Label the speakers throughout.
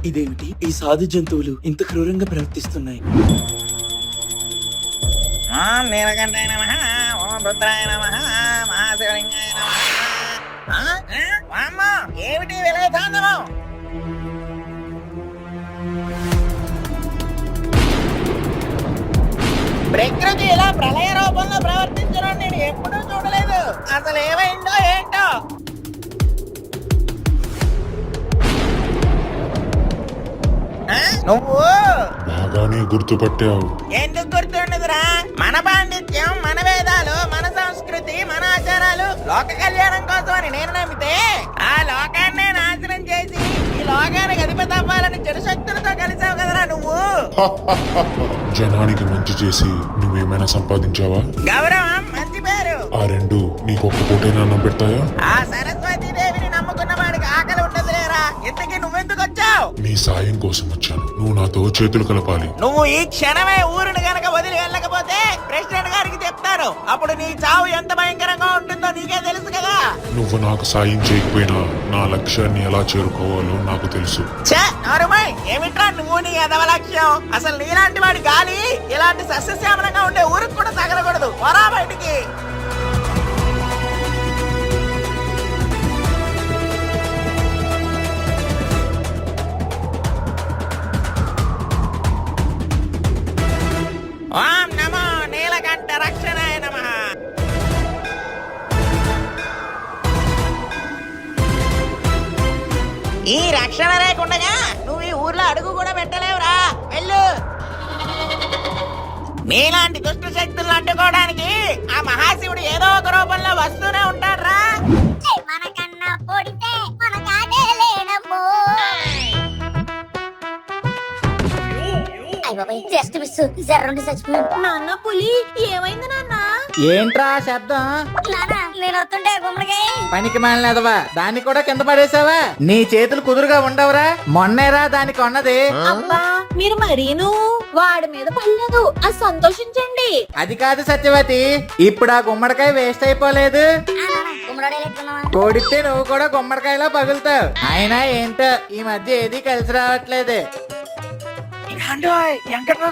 Speaker 1: ఇదేమిటి? ఈ సాధు జంతువులు ఇంత క్రూరంగా ప్రవర్తిస్తున్నాయి.
Speaker 2: నీలకంఠాయ నమః, ఓం రుద్రాయ నమః, మహాశివలింగాయ నమః. ఏమిటి విలయతాండవం? ప్రకృతి ఇలా ప్రళయ రూపంలో ప్రవర్తించడం నేను ఎప్పుడూ చూడలేదు. అసలు ఏమైందో ఏంటో. నువ్వు
Speaker 3: బాగానే గుర్తుపట్టావు.
Speaker 2: ఎందుకు గుర్తుండదురా? మన పాండిత్యం, మన వేదాలు, మన సంస్కృతి, మన ఆచారాలు లోక కళ్యాణం కోసం అని నేను నమ్మితే ఆ లోకాన్నే నాశనం చేసి ఈ లోకానికి అధిపతి అవ్వాలని చెడు శక్తులతో కలిసావు కదరా నువ్వు.
Speaker 3: జనానికి మంచి చేసి నువ్వేమైనా సంపాదించావా?
Speaker 2: గౌరవం, మంచి పేరు,
Speaker 3: ఆ రెండు నీకొక్క పూటైనా అన్నం పెడతాయా?
Speaker 2: ఆ సరస్వతి దేవిని నమ్ముకున్న వాడికి ఆకలి ఉండదులేరా. ఇంతకీ నువ్వెందుకు వచ్చావు?
Speaker 3: నీ సాయం కోసం వచ్చాను. నువ్వు నాతో చేతులు కలపాలి.
Speaker 2: నువ్వు ఈ క్షణమే ఊరిని గనక వదిలి వెళ్ళకపోతే ప్రెసిడెంట్ గారికి చెప్తాను. అప్పుడు నీ చావు ఎంత భయంకరంగా ఉంటుందో నీకే తెలుసు కదా.
Speaker 3: నువ్వు నాకు సాయం చేయకపోయినా నా లక్ష్యాన్ని ఎలా చేరుకోవాలో నాకు తెలుసు.
Speaker 2: ఏమిట్రా నువ్వు నీ అదవ లక్ష్యం? అసలు నీలాంటి వాడి గాలి ఇలాంటి సస్యశ్యామలంగా ఉండే ఊరికి కూడా తగలకూడదు. వరా బయటికి. ఓం నమో నీలకంఠ రక్షణాయ నమః. ఈ రక్షణ లేకుండగా నువ్వు ఈ ఊర్లో అడుగు కూడా పెట్టలేవురా. వెళ్ళు. నీలాంటి దుష్ట శక్తులను అడ్డుకోవడానికి ఆ మహాశివుడు ఏదో ఒక రూపంలో వస్తూనే ఉంటాడ్రా.
Speaker 4: మనకన్నా పొడితే మనకాడే లేడమ్మో. జస్ట్ మిస్ జర్రండి చచ్చిపోయాడు.
Speaker 5: నాన్న పులి ఏమైంది నాన్న?
Speaker 6: ఏంట్రా శబ్దం?
Speaker 4: నాన్న నేను వస్తుంటే గుమ్మడికాయ
Speaker 6: పనికి మాలినదవా, దాన్ని కూడా కింద పడేసావా? నీ చేతులు కుదురుగా ఉండవురా? మొన్నేరా దానికి ఉన్నది.
Speaker 5: అబ్బా మీరు మరీను వాడి మీద పడలేదు. అది సంతోషించండి.
Speaker 6: అది కాదు సత్యవతి, ఇప్పుడు ఆ గుమ్మడికాయ వేస్ట్ అయిపోలేదు.
Speaker 4: గుమ్మడి లెక్కున్నావా?
Speaker 6: కోడితే నువ్వు కూడా గుమ్మడికాయలా పగులుతావు. అయినా ఏంటో ఈ మధ్య ఏది కలిసి రావట్లేదు.
Speaker 1: వెంకట్రావు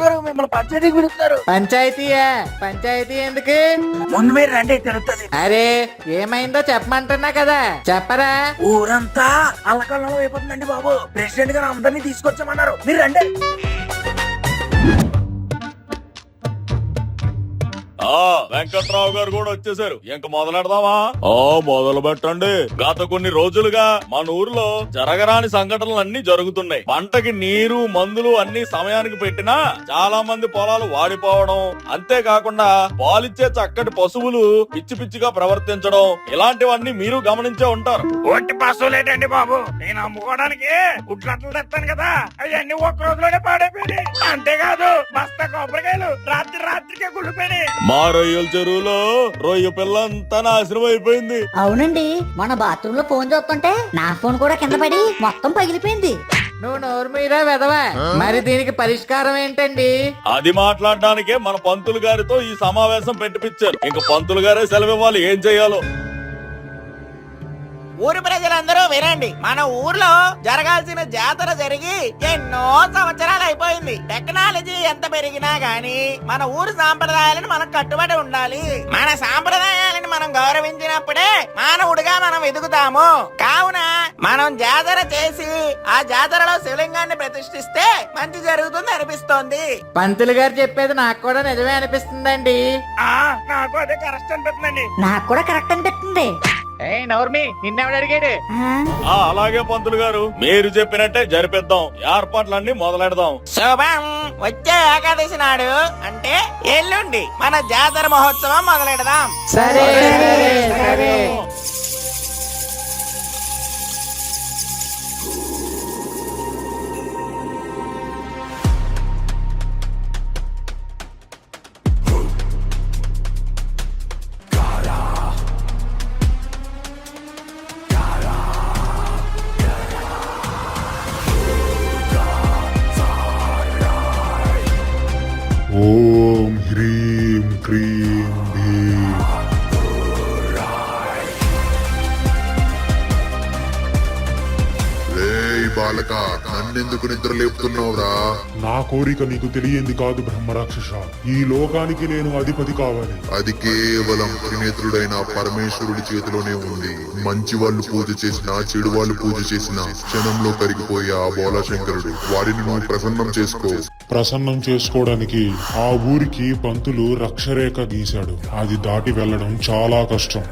Speaker 1: గారు మిమ్మల్ని పంచాయతీకి పిలుస్తారు.
Speaker 6: పంచాయతీయా? పంచాయతీ ఎందుకు?
Speaker 1: ముందు మీరు రండి, తెలుస్తుంది.
Speaker 6: అరే ఏమైందో చెప్పమంటున్నా కదా, చెప్పరా.
Speaker 1: ఊరంతా అల్లకల్లం అయిపోతుందండి బాబు. ప్రెసిడెంట్ గారు అందరినీ తీసుకొచ్చామన్నారు. మీరు రండి.
Speaker 7: వెంకట్రావు గారు కూడా వచ్చేసారు. ఇంక మొదలెడదామా? మొదలు పెట్టండి. గత కొన్ని రోజులుగా మన ఊర్లో జరగరాని సంఘటనలు అన్ని జరుగుతున్నాయి. పంటకి నీరు, మందులు అన్ని సమయానికి పెట్టినా చాలా మంది పొలాలు వాడిపోవడం, అంతేకాకుండా పాలిచ్చే చక్కటి పశువులు పిచ్చి పిచ్చిగా ప్రవర్తించడం, ఇలాంటివన్నీ మీరు గమనించే ఉంటారు.
Speaker 2: ఒట్టి పశువులేటండి బాబు, నేను అమ్ముకోవడానికి గుడ్లట్లు తెస్తాను కదా, అవన్నీ ఒక్క రోజులోనే పాడైపోయినాయి. అంతేకాదు బస్తా కొబ్బరికాయలు రాత్రికే గుళ్ళిపోయినాయి.
Speaker 7: మా రొయ్యల చెరువులో రొయ్య పిల్ల అంతా నాశనం అయిపోయింది.
Speaker 4: అవునండి, మన బాత్రూమ్ లో ఫోన్ చూస్తుంటే నా ఫోన్ కూడా కింద పడి మొత్తం పగిలిపోయింది.
Speaker 6: నువ్వు నోరు మీరా వెదవా. మరి దీనికి పరిష్కారం ఏంటండి?
Speaker 7: అది మాట్లాడడానికే మన పంతులు గారితో ఈ సమావేశం పెట్టిపిచ్చారు. ఇంక పంతులు గారే సెలవివ్వాలి ఏం చెయ్యాలో.
Speaker 2: ఊరి ప్రజలందరూ వినండి. మన ఊర్లో జరగాల్సిన జాతర జరిగి ఎన్నో సంవత్సరాలు అయిపోయింది. టెక్నాలజీ ఎంత పెరిగినా గానీ మన ఊరు సాంప్రదాయాలను మనం కట్టుబడి ఉండాలి. మన సాంప్రదాయాలను మనం గౌరవించినప్పుడే మానవుడిగా మనం ఎదుగుతాము. కావున మనం జాతర చేసి ఆ జాతరలో శివలింగాన్ని ప్రతిష్ఠిస్తే మంచి జరుగుతుంది అనిపిస్తోంది.
Speaker 6: పంతులు గారు చెప్పేది నాకు కూడా నిజమే అనిపిస్తుందండి.
Speaker 2: నాకు అదే కరెక్ట్ అనిపిస్తుందండి.
Speaker 4: నాకు కూడా కరెక్ట్ అనిపిస్తుంది.
Speaker 6: నోర్మి నిన్నెవడు అడిగాడు?
Speaker 7: అలాగే పంతులు గారు, మీరు చెప్పినట్టే జరిపిద్దాం. ఏర్పాట్లన్నీ మొదలెడదాం.
Speaker 2: శుభం. వచ్చే ఏకాదశి నాడు అంటే ఎల్లుండి మన జాతర మహోత్సవం మొదలెడదాం.
Speaker 6: సరే సరే.
Speaker 3: ఓం హ్రీం క్రీం భీం.
Speaker 8: రేయ్ బాలక నన్నెందుకు నిద్ర లేపుతున్నావురా?
Speaker 3: నా కోరిక నీకు తెలియంది కాదు బ్రహ్మరాక్షస. ఈ లోకానికి నేను అధిపతి కావాలి.
Speaker 8: అది కేవలం త్రినేత్రుడైన పరమేశ్వరుడి చేతిలోనే ఉంది. మంచి వాళ్ళు పూజ చేసినా చెడు వాళ్ళు పూజ చేసినా క్షణంలో కరిగిపోయే ఆ బోలాశంకరుడు. వారిని నువ్వు ప్రసన్నం చేసుకో.
Speaker 3: ప్రసన్నం చేసుకోవడానికి ఆ ఊరికి పంతులు రక్షరేఖ గీశాడు. అది దాటి వెళ్ళడం చాలా కష్టం.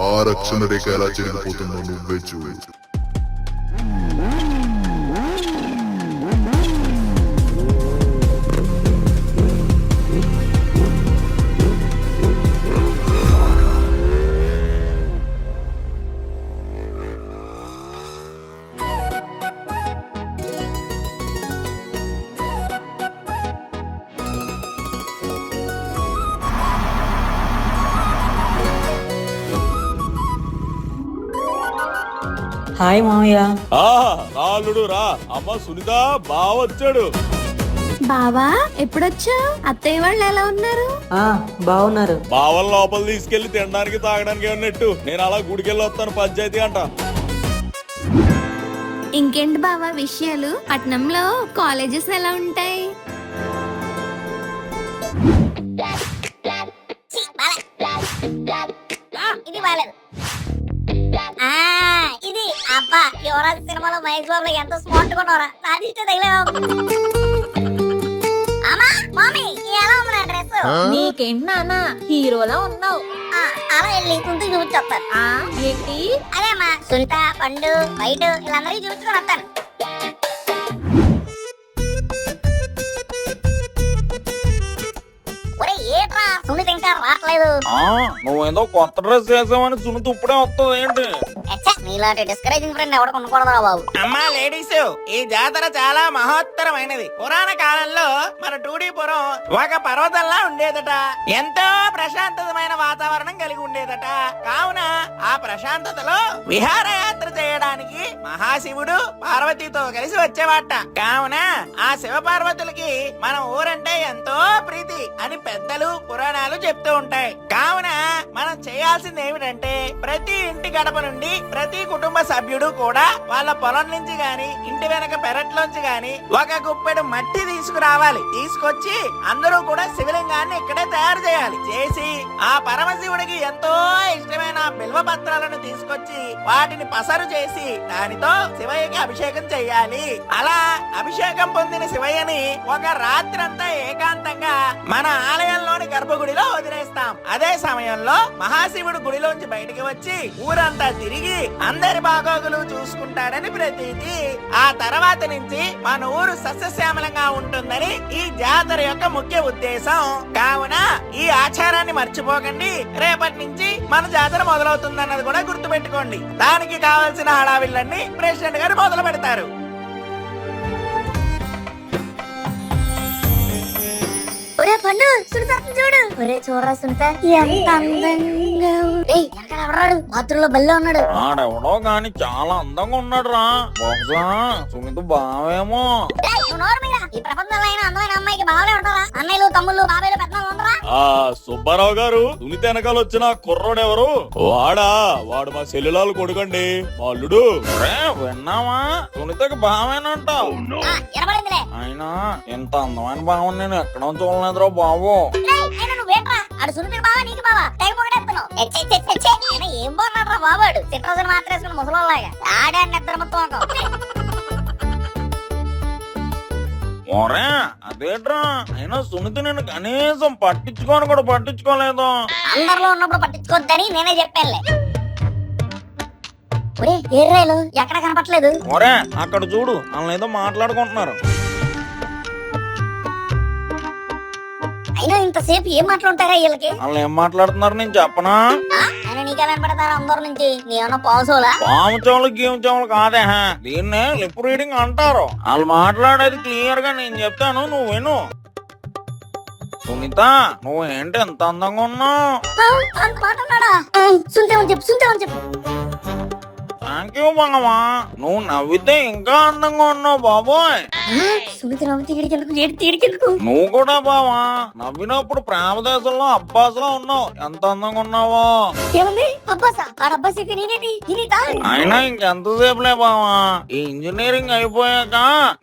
Speaker 8: ఆ రక్షణ రేఖ ఎలా చెరిగిపోతుందో నువ్వే చూడు.
Speaker 9: హాయ్ మామయ్య.
Speaker 7: నాలుడు రా. అమ్మ సునీత బావొచ్చాడు.
Speaker 5: బావా ఎప్పుడొచ్చా? అత్తయ్య వాళ్ళు ఎలా ఉన్నారు?
Speaker 9: బాగున్నారు.
Speaker 7: బావల లోపల తీసుకెళ్లి తినడానికి తాగడానికి అన్నట్టు నేను అలా గుడికెళ్ళి వస్తాను పంచాయతీ అంట.
Speaker 5: ఇంకేంటి బావా విషయాలు? పట్నంలో కాలేజెస్ ఎలా ఉంటాయి?
Speaker 4: ఇది బాలేదు. ఇది అబ్బా యువరాజ్ సినిమాలో మహేష్ బాబు ఎంత స్మార్ట్ గా ఉన్నారా? నాదిష్ట తగిలేవా? అమ్మా మమ్మీ ఎలా ఉంది డ్రెస్?
Speaker 5: నీకేంటి నాన్న హీరోలా ఉన్నావు.
Speaker 4: అలా వెళ్ళి ఇంటికి చూపించొస్తాను.
Speaker 5: ఏంటి?
Speaker 4: అదే అమ్మా సునీత పండు బయట వీళ్ళందరికీ చూపించుకొని వస్తాను. ఒరే ఏట్రా సునీత ఇంకా రావట్లేదు?
Speaker 7: నువ్వేదో కొత్త డ్రెస్ వేసావని సునీత ఇప్పుడే వస్తుంది ఏంటి?
Speaker 4: నీలాంటి డిస్కరేజింగ్ ఫ్రెండ్ ఎవరికి ఉండకూడదురా బాబు.
Speaker 2: అమ్మా లేడీస్, ఈ జాతర చాలా మహోత్తరమైనది. పురాణ కాలంలో మన టూడీపురం ఒక పర్వతంలా ఉండేదట. ఎంతో ప్రశాంతమైన వాతావరణం కలిగి ఉండేదట. కావున ఆ ప్రశాంతతలో విహారయాత్ర చేయడానికి మహాశివుడు పార్వతితో కలిసి వచ్చేవాట. కావున ఆ శివ పార్వతులకి మన ఊరంటే ఎంతో ప్రీతి అని పెద్దలు పురాణాలు చెప్తూ ఉంటాయి. కావున మనం చేయాల్సింది ఏమిటంటే ప్రతి ఇంటి గడప నుండి ప్రతి కుటుంబ సభ్యుడు కూడా వాళ్ళ పొలం నుంచి గాని ఇంటి వెనక పెరట్లోంచి గాని ఒక గుప్పెడు మట్టి తీసుకురావాలి. తీసుకొచ్చి అందరూ కూడా శివలింగాన్ని ఇక్కడే తయారు చేయాలి. చేసి ఆ పరమశివుడికి ఎంతో ఇష్టమైన బిల్వ పత్రాలను తీసుకొచ్చి వాటిని పసరు చేసి దానితో శివయ్యకి అభిషేకం చెయ్యాలి. అలా అభిషేకం పొందిన శివయ్యని ఒక రాత్రంతా ఏకాంతంగా మన ఆలయంలోని గర్భగుడిలో వదిలేస్తాం. అదే సమయంలో మహాశివుడు గుడిలోంచి బయటికి వచ్చి ఊరంతా తిరిగి అందరి బాగోగులు చూసుకుంటాడని ప్రతీతి. ఆ తర్వాత నుంచి మన ఊరు సస్యశ్యామలంగా ఉంటుందని ఈ జాతర యొక్క ముఖ్య ఉద్దేశం. కావున ఈ ఆచారాన్ని మర్చిపోకండి. రేపటి నుంచి మన జాతర మొదలవుతుందన్నది కూడా గుర్తుపెట్టుకోండి. దానికి కావాల్సిన హడావిళ్ళన్నీ ప్రెసిడెంట్ గారు మొదలు పెడతారు.
Speaker 4: ఒరే పండు సునీత చూడు. ఒరే చూడరా సునీత ఎంత అందంగా. ఎవరాడు బాత్రూంలో బల్లో ఉన్నాడు.
Speaker 7: ఆడెవడో గాని చాలా అందంగా ఉన్నాడు రా. బహుశా సునీత బావేమో.
Speaker 4: ఈ ప్రపంచంలో అయినా అందమైన అమ్మాయికి బావలే ఉంటారా? అన్నయ్యలు తమ్ముళ్ళు బాబాయ్లు పెద్దలు ఉండరా?
Speaker 7: ఆ సుబ్బారావు గారు సునీత వెనకాల వచ్చిన కుర్రోడు ఎవరు? వాడు మా సెల్లులాలు కొడుకండి. మా అల్లుడు. విన్నావా? సునీతకి బావేనంట.
Speaker 4: ఎనబడిందిలే.
Speaker 7: అయినా ఇంత అందమైన భావం నేను ఎక్కడ చూడలేదురా బాబు.
Speaker 4: అడు సునీత బావా నీకు బావా తెగ పొగడేస్తున్నావు. ఏం బాగున్నాడు రా బాబాడు. సిట్రోజన్ మాత్రం వేసుకుని ముసలోలాగా ఆడే నిద్ర మొత్తం.
Speaker 7: ఓరే అదేట్రా, అయినా సునీత నేను కనీసం పట్టించుకోలేదు.
Speaker 4: అందరిలో ఉన్నప్పుడు పట్టించుకోవద్దని నేనే చెప్పానులే. ఒరే ఏర్రాయిలు ఎక్కడ కనపట్లేదు.
Speaker 7: ఓరే అక్కడ చూడు, వాళ్ళు ఏదో మాట్లాడుకుంటున్నారు.
Speaker 4: అయినా ఇంతసేపు ఏం మాట్లాడుంటారా వీళ్ళకి?
Speaker 7: వాళ్ళు ఏం మాట్లాడుతున్నారు నేను చెప్పనా?
Speaker 4: ఆయన నీకే వినపడతారు అందరి నుంచి. నీమన్నా పావుసోలా?
Speaker 7: పాము చెవులు గీము చెవులు కాదే, దీన్నే లిప్ రీడింగ్ అంటారు. వాళ్ళు మాట్లాడేది క్లియర్ గా నేను చెప్తాను, నువ్వు విను. సునీత నువ్వు ఏంటి ఎంత అందంగా ఉన్నావు?
Speaker 4: అంత మాట అన్నాడా? సుంటామని చెప్పు.
Speaker 2: థ్యాంక్ యూ బావా. నువ్వు నవ్వితే ఇంకా అందంగా ఉన్నావు బాబోయ్.
Speaker 4: సుమిత నవ్వుతీ తీడికెందుకు
Speaker 2: నువ్వు కూడా బావా నవ్వినప్పుడు ప్రేమదేశంలో అబ్బాసులో ఉన్నావు. ఎంత అందంగా ఉన్నావో.
Speaker 4: ఏముంది అబ్బాసా ఆ అబ్బాస్ అయితే నేనేది తినేదా
Speaker 2: అయినా ఇంకెంతసేపులే బావా, ఈ ఇంజనీరింగ్ అయిపోయాక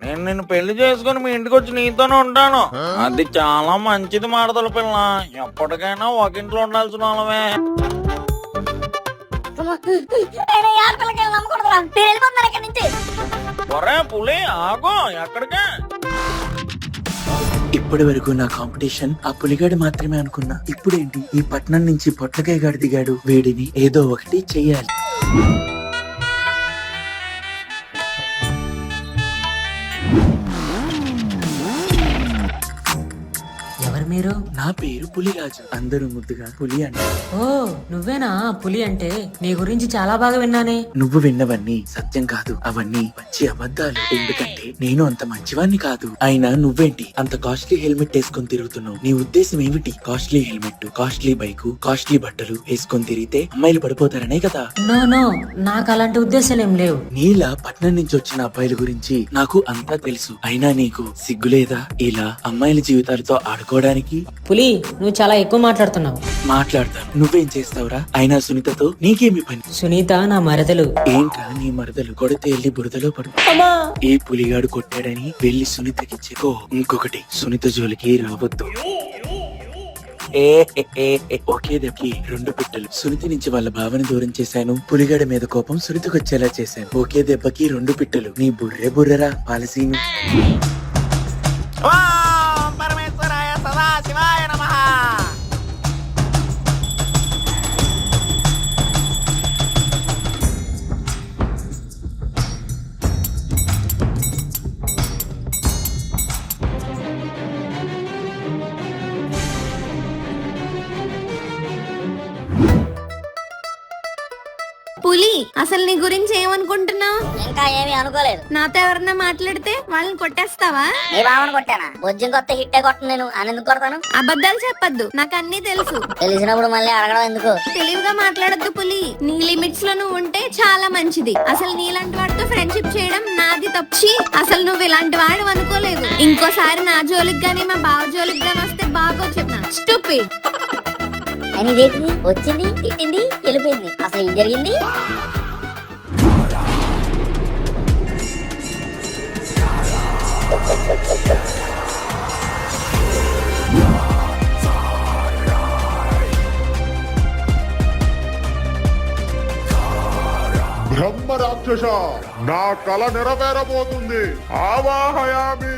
Speaker 2: నేను నిన్ను పెళ్లి చేసుకుని మీ ఇంటికి వచ్చి నీతోనే ఉంటాను. అది చాలా మంచిది మాడతల పిల్ల. ఎప్పటికైనా ఒక ఇంట్లో ఉండాల్సిన వాళ్ళమే.
Speaker 4: ఆడపిల్లకి నమ్మకూడదురా నేను వెళ్ళిపోతున్నాను ఇక్కడి నుంచి.
Speaker 2: ఒరే పులి ఆగో, ఎక్కడికే?
Speaker 1: ఇప్పటి వరకు నా కాంపిటీషన్ ఆ పులిగాడు మాత్రమే అనుకున్నా. ఇప్పుడేంటి ఈ పట్నం నుంచి పొట్లకాయ గాడు దిగాడు. వీడిని ఏదో ఒకటి చెయ్యాలి.
Speaker 9: ఎవరు మీరు?
Speaker 1: నా పేరు పులిరాజు, అందరూ ముద్దుగా పులి అంటారు.
Speaker 9: ఓ నువ్వేనా పులి అంటే? నీ గురించి చాలా బాగా విన్నానే.
Speaker 1: నువ్వు విన్నవన్నీ సత్యం కాదు, అవన్నీ పచ్చి అబద్ధాలు. ఎందుకంటే నేను అంత మంచివాణ్ణి కాదు. అయినా నువ్వేంటి అంత కాస్ట్లీ హెల్మెట్ వేసుకొని తిరుగుతున్నావు? నీ ఉద్దేశం ఏమిటి? Costly helmet, costly bike, costly బట్టలు వేసుకొని తిరిగితే అమ్మాయిలు పడిపోతారనే కదా?
Speaker 9: నో నో, నాకు అలాంటి ఉద్దేశాలు ఏం లేవు.
Speaker 1: నీలా పట్నం నుంచి వచ్చిన అబ్బాయిల గురించి నాకు అంతా తెలుసు. అయినా నీకు సిగ్గులేదా ఇలా అమ్మాయిల జీవితాలతో ఆడుకోవడానికి?
Speaker 9: పులి, నువ్వు చాలా ఎక్కువ మాట్లాడుతున్నావు.
Speaker 1: మాట్లాడతాను, నువ్వేం చేస్తావురా? అయినా సునీతతో నీకేమి పని?
Speaker 9: సునీత నా మరదలు.
Speaker 1: ఏంట్రా నీ మరదలు? కొడితే వెళ్ళి బురదలో పడు. ఏ పులిగాడు కొట్టాడని వెళ్లి సునీతకి చెక్కో. ఇంకొకటి, సునీత జోలికి రావద్దు. ఒకే దెబ్బకి రెండు పిట్టలు. సునీత నుంచి వాళ్ళ భావన దూరం చేశాను. పులిగాడి మీద కోపం సునీతకు వచ్చేలా చేశాను. ఒకే దెబ్బకి రెండు పిట్టలు. నీ బుర్రే బుర్రరా పాలసీను.
Speaker 2: ఓం పరమేశ్వరాయ సదాశివాయ నమః.
Speaker 5: పులి, అసలు నీ గురించి ఏమనుకుంటున్నావు?
Speaker 4: ఇంకా ఏమీ అనుకోలేదు.
Speaker 5: నాతో ఎవరన్నా మాట్లాడితే వాళ్ళని కొట్టేస్తావా?
Speaker 4: నీ భావన కొట్టానా? బొజ్జం కొత్త హిట్టే కొట్టను నేను. అని ఎందుకు కొడతాను?
Speaker 5: అబద్ధాలు చెప్పొద్దు, నాకు అన్ని తెలుసు.
Speaker 4: తెలిసినప్పుడు మళ్ళీ అడగడం ఎందుకు?
Speaker 5: తెలివిగా మాట్లాడద్దు పులి. నీ లిమిట్స్ లో నువ్వు ఉంటే చాలా మంచిది. అసలు నీలాంటి వాడితో ఫ్రెండ్షిప్ చేయడం నాది తప్పి. అసలు నువ్వు ఇలాంటి వాడు అనుకోలేదు. ఇంకోసారి నా జోలికి గానీ మా బావ జోలికి గానీ వస్తే బాగో చెప్పిన స్టూపిడ్.
Speaker 4: అని ఇదేంటిది? వచ్చింది, తిట్టింది, వెళ్ళిపోయింది. అసలు ఏం జరిగింది?
Speaker 8: బ్రహ్మ రాక్షస, నా కల నెరవేరబోతుంది. ఆవాహయామి.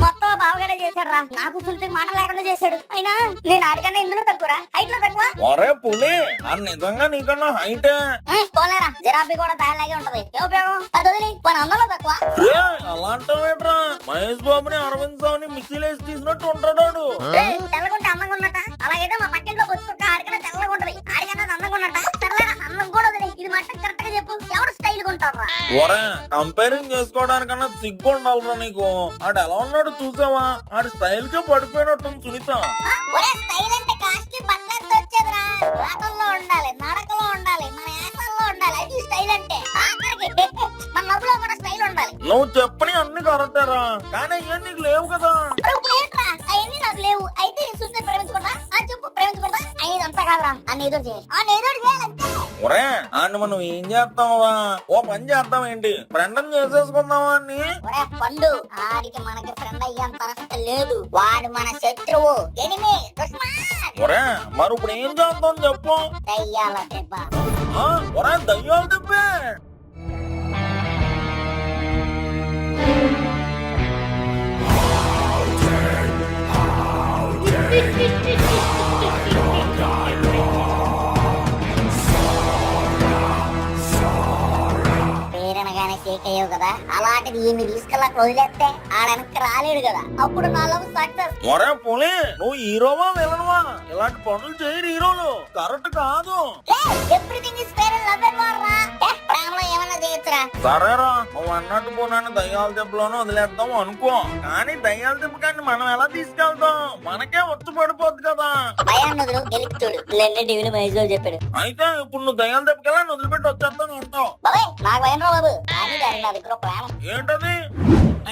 Speaker 4: మొత్తం బావగానే చేశాడు రా. నాకు సుల్తే మాట లేకుండా చేశాడు. అయినా నేను ఆడికన్నా ఇందులో తక్కువరా? హైట్ లో తక్కువ?
Speaker 2: ఒరే పులి, ఆ నిజంగా నీకన్నా హైట్.
Speaker 4: పోలేరా, జిరాఫీ కూడా తయాలాగే ఉంటది. ఏ ఉపయోగం? అది వదిలి పోనీ అందంలో తక్కువ.
Speaker 2: అలాంటివేట్రా? మహేష్ బాబుని అరవింద్ సావుని మిక్సీలేసి తీసినట్టు ఉంటాడు.
Speaker 4: తెల్లగుంటే అందంగా ఉన్నట్ట. అలాగైతే మా పక్కింట్లో వచ్చుకుంటే ఆడికన్నా తెల్లగా ఉంటది. ఆడికన్నా అందంగా ఉన్నట్ట. సర్లేరా, అందం కూడా వదిలి. ఇది మట్టం కరెక్ట్ గా చెప్పు. ఎవరు స్టైల్ గా ఉంటారా?
Speaker 2: ఒరే, కంపేరింగ్ చేసుకోవడానికన్నా సిగ్గు ఉండాలిరా నీకు. ఆడు ఎలా ఉన్నాడు చూసావా? ఆడి స్టైల్ కే పడిపోయినట్టుంది సునీత.
Speaker 4: ఒరే, స్టైల్ అంటే కాస్ట్లీ బట్టలతో వచ్చేదిరా. ఆటల్లో ఉండాలి, నడకలో ఉండాలి, మన యాసల్లో ఉండాలి. అది స్టైల్ అంటే. ఆఖరికి మన నవ్వులో కూడా స్టైల్ ఉండాలి.
Speaker 2: నువ్వు చెప్పని అన్ని కరెక్టేరా, కానీ అయ్యా నీకు లేవు కదా.
Speaker 4: ఇప్పుడు ఏంట్రా? అవన్నీ నాకు లేవు. అయితే చూస్తే ప్రేమించుకుంటా. చెప్పు, ప్రేమించుకుంటా. అయ్యి అంతా కాదురా. అని ఏదో చేయాలి. చేయాలంటే
Speaker 2: ఒరే, అని మనం ఏం చేస్తావా? ఓ పని చేద్దాం ఏంటి, ఫ్రెండ్ చేసేసుకుందామా అని.
Speaker 4: ఒరే పండు, ఆడికి మనకి ఫ్రెండ్ అయ్యేంత అవస్థ లేదు. వాడు మన శత్రువు, ఎనిమి, దుష్మన్.
Speaker 2: ఒరే, మరి ఇప్పుడు ఏం చేద్దాం చెప్పు.
Speaker 4: దయ్యాల దెబ్బ.
Speaker 2: ఒరే, దయ్యాలు దెబ్బే.
Speaker 4: పేరనగానే షేక్ అయ్యావు కదా, అలాంటిది ఈమె తీసుకెళ్ళక వదిలేస్తే ఆడనక్కి రాలేడు కదా. అప్పుడు నా లవ్ సక్సెస్.
Speaker 2: ఒరే పులి, నువ్వు హీరోవా విలన్వా? ఇలాంటి పనులు చేయరు హీరోలు, కరెక్ట్ కాదు.
Speaker 4: Everything is fair and love and war రా. ప్రేమలో ఏమైనా ఏమైనా చేయొచ్చురా.
Speaker 2: సరేరా నువ్వు అన్నట్టు పోనాను దయ్యాల దెబ్బలోనే వదిలేద్దాం అనుకో, కానీ దయ్యాల దెబ్బ కానీ మనం ఎలా తీసుకెళ్తాం? మనకే వచ్చి పడిపోద్ది కదా.
Speaker 4: భయాన్ని వదులు గెలిచి చూడు. నిన్నే టీవీలో మహేష్ బాబు చెప్పాడు.
Speaker 2: అయితే ఇప్పుడు నువ్వు దయ్యాల దెబ్బకెళ్ళా వదిలిపెట్టి వచ్చేస్తాను అంటావు.
Speaker 4: బాబాయ్ నాకు భయం రా బాబు. కానీ దాని నా దగ్గర ఒక ప్లాన్.
Speaker 2: ఏంటది?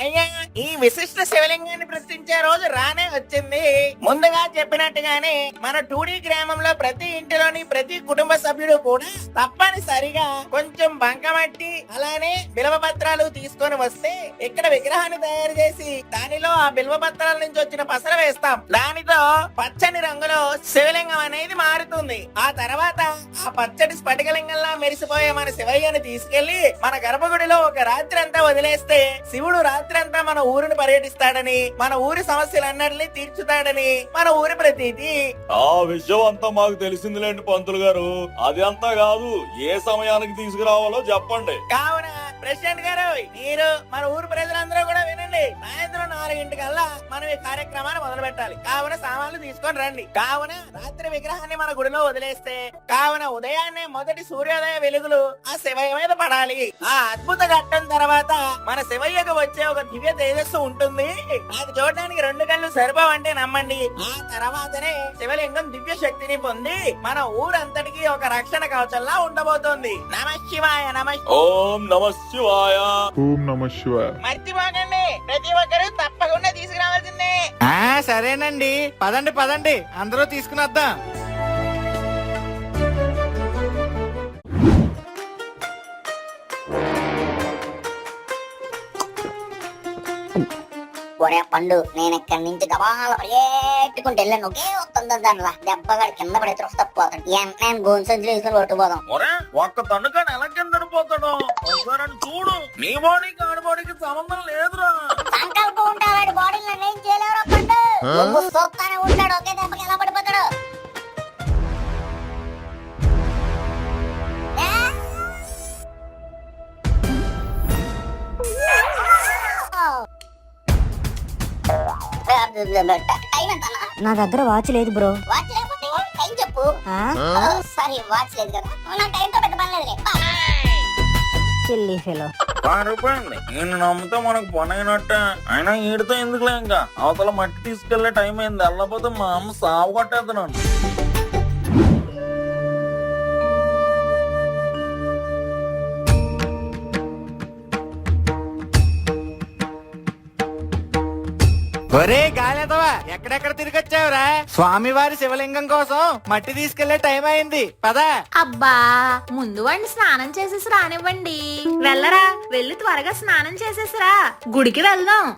Speaker 2: అయ్యా ఈ విశిష్ట శివలింగాన్ని ప్రశ్నించే రోజు రానే వచ్చింది. ముందుగా చెప్పినట్టుగానే మన 2D గ్రామంలో ప్రతి ఇంటిలోని ప్రతి కుటుంబ సభ్యుడు కూడా తప్పనిసరిగా కొంచెం బంకమట్టి అలానే బిల్వ పత్రాలు తీసుకొని వస్తే ఇక్కడ విగ్రహాన్ని తయారు చేసి దానిలో ఆ బిల్వ పత్రాల నుంచి వచ్చిన పసర వేస్తాం. దానితో పచ్చని రంగులో శివలింగం అనేది మారుతుంది. ఆ తర్వాత ఆ పచ్చడి స్ఫటికలింగంలా మెరిసిపోయే మన శివయ్యను తీసుకెళ్లి మన గర్భగుడిలో ఒక రాత్రి అంతా వదిలేస్తే శివుడు రాత్రంతా మన ఊరిని పర్యటిస్తాడని, మన ఊరి సమస్యలన్నిటిని తీర్చుతాడని మన ఊరి ప్రతీతి.
Speaker 7: ఆ విషయం అంతా మాకు తెలిసిందిలేండి పంతులు గారు. అది అంతా కాదు, ఏ సమయానికి తీసుకురావాలో చెప్పండి.
Speaker 2: కావున ప్రెసిడెంట్ గారు మీరు మన ఊరు ప్రజలందరూ కూడా వినండి. సాయంత్రం 4 మనం ఈ కార్యక్రమాన్ని మొదలు పెట్టాలి. కావున సామాన్లు తీసుకొని రండి. కావున రాత్రి విగ్రహాన్ని మన గుడిలో వదిలేస్తే కావున ఉదయాన్నే మొదటి సూర్యోదయ వెలుగులు ఆ శివయ్య మీద పడాలి. ఆ అద్భుత ఘట్టం తర్వాత మన శివయ్యకు వచ్చే ఒక దివ్య తేజస్సు ఉంటుంది. అది చూడడానికి 2 కళ్ళు సరిపోవంటే నమ్మండి. ఆ తర్వాతనే శివలింగం దివ్య శక్తిని పొంది మన ఊరంతటికి ఒక రక్షణ కవచంలా ఉండబోతోంది. నమః శివాయ నమః.
Speaker 7: ఓం నమ శివాయ.
Speaker 3: ఓం నమ శివాయ.
Speaker 2: మర్చిపోకండి ప్రతి ఒక్కరు తప్పకుండా తీసుకురావాల్సిందే.
Speaker 6: సరేనండి, పదండి పదండి అందరూ తీసుకుని వద్దాం.
Speaker 4: ఒరే పండు, నేను ఇక్కడి నుంచి గబాల పరిగెట్టుకుంటూ వెళ్ళాను. ఒకే వస్తుంది దానిలా దెబ్బగా కింద పడి తప్పిపోతాడు. నేను గోన్ సంచులు వేసుకుని పట్టుకుపోదాం.
Speaker 2: ఒరే ఒక్క తన్నుకాని ఎలా కింద పోతాడు? ఒకసారి చూడు, నీ బాడీకి ఆడి బాడీకి సంబంధం లేదురా.
Speaker 4: సంకల్పం ఉంటే వాడి బాడీలో నేను చేయలేవురా పండు. నువ్వు చూస్తానే ఉంటాడు, ఒకే దెబ్బకి ఎలా పడిపోతాడు. టైం ఎంత?
Speaker 10: నా దగ్గర వాచ్ లేదు బ్రో.
Speaker 4: వాచ్ లేకపోతే టైం చెప్పు. సారీ వాచ్ లేదు కదా. నా టైంతో పెద్ద పని లేదులే.
Speaker 10: చిల్లి ఫెలో.
Speaker 2: రూపాయండి నేను నమ్మితే మనకు పని అయినట్టే. అయినా ఈడితో ఎందుకులే, ఇంకా అవతల మట్టి తీసుకెళ్లే టైం అయింది. వెళ్ళకపోతే మా అమ్మ సాగు కొట్టేస్తున్నాను.
Speaker 6: ఒరే గాలేదవా, ఎక్కడెక్కడ తిరిగొచ్చావురా? స్వామివారి శివలింగం కోసం మట్టి తీసుకెళ్లే టైం అయింది, పదా.
Speaker 5: అబ్బా ముందు వాడిని స్నానం చేసేసి రానివ్వండి. వెళ్ళరా, వెళ్ళి త్వరగా స్నానం చేసేసిరా, గుడికి వెళ్దాం.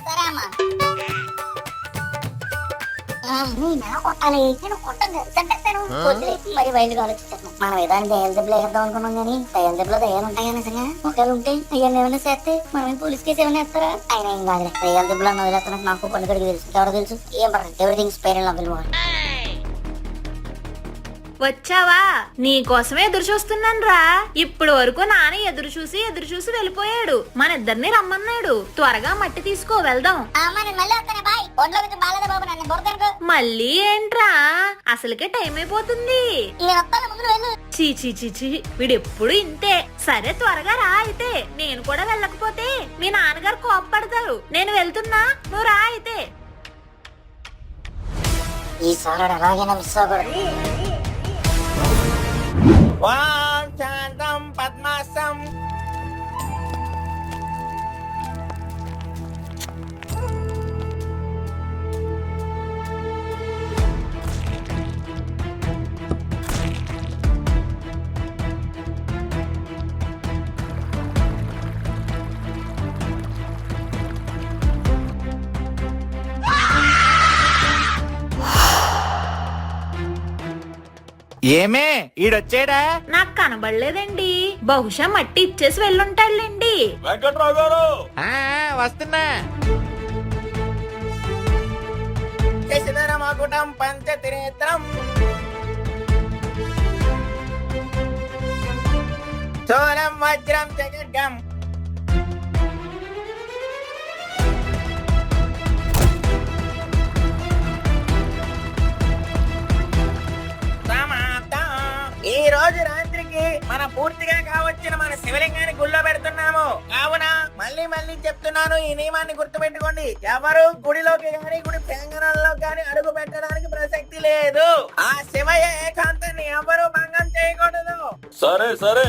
Speaker 4: సరే అమ్మా. కొట్టాలి, నేను కొట్టను చంపేస్తాను. మరి వైల్డ్ ఆలోచించాను. మనం ఏదైనా దయ్యాల దెబ్బలు వేద్దాం అనుకున్నాం కానీ దయ్యాల దెబ్బలో దయ్యాలు ఉంటాయా నిజంగా? ఒకవేళ ఉంటే అయ్యాన్ని ఏమైనా చేస్తే మనం పోలీస్ కేసు ఏమైనా వేస్తారా? ఆయన ఏం కాదులే. దయ్యాల దెబ్బలో వదిలేస్తున్నట్టు నాకు పండుగడికి తెలుసు. ఎవరో తెలుసు ఏం పడదు. Everything spare and love.
Speaker 5: వచ్చావా? నీ కోసమే ఎదురు చూస్తున్నాను రా. ఇప్పుడు వరకు నాన్న ఎదురు చూసి వెళ్ళిపోయాడు. మన ఇద్దరిని రమ్మన్నాడు. త్వరగా మట్టి తీసుకో, వెళ్దాం. మళ్ళీ ఏంట్రా, అసలుకే టైం అయిపోతుంది. చీ వీడెప్పుడు ఇంతే. సరే త్వరగా రా. అయితే నేను కూడా వెళ్ళకపోతే మీ నాన్నగారు కోప్పడతారు. నేను వెళ్తున్నా, నువ్వు రా. అయితే
Speaker 4: ఈసారి అలాగైనా మిస్ అవ్వకూడదు.
Speaker 2: శాంతం పద్మాసం.
Speaker 6: ఏమే ఈడొచ్చాడా?
Speaker 5: నాకు కనబడలేదండి. బహుశా మట్టి ఇచ్చేసి వెళ్ళుంటాడులేండి.
Speaker 7: వెంకట్రావు గారు
Speaker 6: వస్తున్నా.
Speaker 2: శశిధరమకుటం పంచత్రినేత్రం సోలం వజ్రం జగడ్గం ఈ రోజు రాత్రికి మనం పూర్తిగా కావచ్చిన మన శివలింగాన్ని గుళ్ళో పెడుతున్నాము. కావున మళ్ళీ మళ్ళీ చెప్తున్నాను, ఈ నియమాన్ని గుర్తుపెట్టుకోండి. ఎవరు గుడిలోకి గాని గుడి ప్రాంగణంలో గాని అడుగు పెట్టడానికి ప్రసక్తి లేదు. ఆ శివయ్య ఏకాంతాన్ని ఎవరు భంగం చేయకూడదు.
Speaker 7: సరే సరే.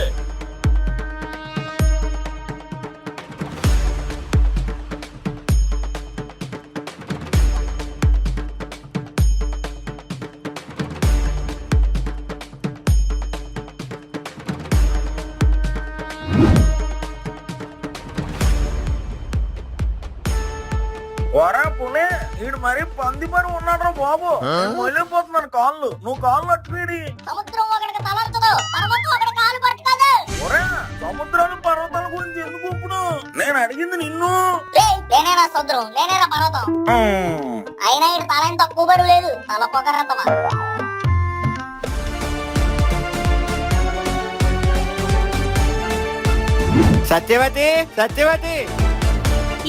Speaker 2: వరా పునే ఈడు మరీ పంది పని ఉన్నాడు బాబు. వెళ్ళిపోతున్నాను కాళ్ళు, నువ్వు కాళ్ళు అట్టుకుడి.
Speaker 4: సముద్రం ఒకడికి తలంచదు, పర్వతం ఒకటి కాలు పట్టుకోదు.
Speaker 2: ఒరే సముద్రాలు పర్వతాల గురించి ఎందుకు ఇప్పుడు? నేను అడిగింది నిన్ను.
Speaker 4: నేనేరా సముద్రం, నేనేరా పర్వతం. అయినా ఇటు తల ఏం తక్కువ బరువు లేదు, తల పొగరతమా.
Speaker 6: సత్యవతి, సత్యవతి,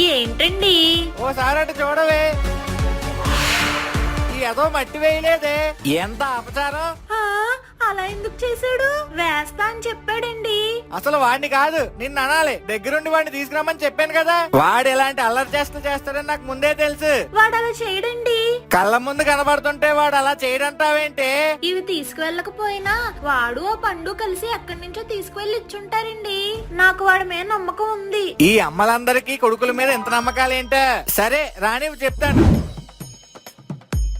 Speaker 5: ఏంటండి?
Speaker 6: ఓసారి అటు చూడవే. ఈ ఏదో మట్టి వేయలేదే, ఎంత అపచారం.
Speaker 5: అలా ఎందుకు చేశాడు? వేస్తా అని చెప్పాడండి.
Speaker 6: అసలు వాడిని కాదు నిన్ను అనాలి. దగ్గరుండి వాడిని తీసుకురామని చెప్పాను కదా. వాడు ఎలాంటి అల్లరి చేస్తాడని నాకు ముందే తెలుసు.
Speaker 5: వాడు అలా చేయడండి.
Speaker 6: కళ్ళ ముందు కనబడుతుంటే వాడు అలా చేయడంటావేంటి?
Speaker 5: ఇవి తీసుకువెళ్ళకపోయినా వాడు ఆ పండు కలిసి ఎక్కడి నుంచో తీసుకువెళ్ళి ఇచ్చుంటారండి. నాకు వాడి మీద నమ్మకం ఉంది.
Speaker 6: ఈ అమ్మలందరికీ కొడుకుల మీద ఎంత నమ్మకాలేంటో. సరే రానివి చెప్తాను.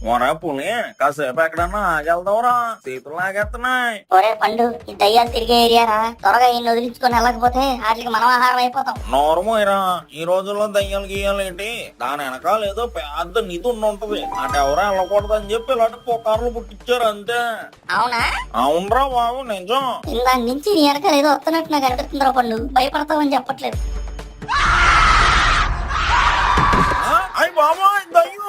Speaker 2: వరా పునే కాసేపు ఎక్కడన్నా ఆగెళ్దావురా, చేతులు లాగేస్తున్నాయి.
Speaker 4: ఒరే పండు, ఈ దయ్యాలు తిరిగే ఏరియారా. త్వరగా ఈయన వదిలించుకొని వెళ్ళకపోతే వాటికి మనం ఆహారం అయిపోతాం.
Speaker 2: నోరమోయరా, ఈ రోజుల్లో దయ్యాలు గీయాలేంటి? దాని వెనకాల ఏదో పెద్ద నిధి ఉంటది. అటు ఎవరో వెళ్ళకూడదు అని చెప్పి ఇలాంటి పుకార్లు పుట్టించారు అంతే.
Speaker 4: అవునా?
Speaker 2: అవునరా బాబు, నిజం.
Speaker 4: ఇందాక నుంచి నీ వెనకాల ఏదో వస్తున్నట్టు నాకు అనిపిస్తుందిరా పండు. భయపడతావని చెప్పట్లేదు.
Speaker 2: అయ్యి బాబా దయ్యం.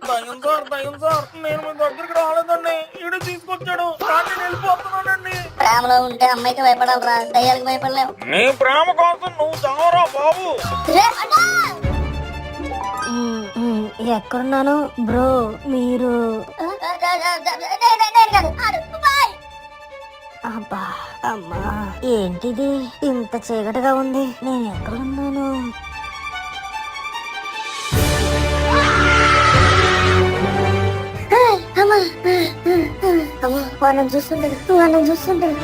Speaker 2: దయ్యం సార్, దయ్యం సార్, నేను మీ దగ్గరికి రాలేదండి. ఈడు తీసుకొచ్చాడు. నేను వెళ్ళిపోతున్నానండి.
Speaker 4: ప్రేమలో ఉంటే అమ్మాయికి భయపడాలరా, దయ్యాలకు భయపడలేవు.
Speaker 2: నీ ప్రేమ కోసం నువ్వు చావరా బాబు.
Speaker 10: ఎక్కడున్నాను బ్రో మీరు? అబ్బా అమ్మా, ఏంటిది ఇంత చీకటిగా ఉంది? నేను ఎక్కడున్నాను? వాళ్ళని చూస్తుంటాడు, వాళ్ళని చూస్తుంటాడు.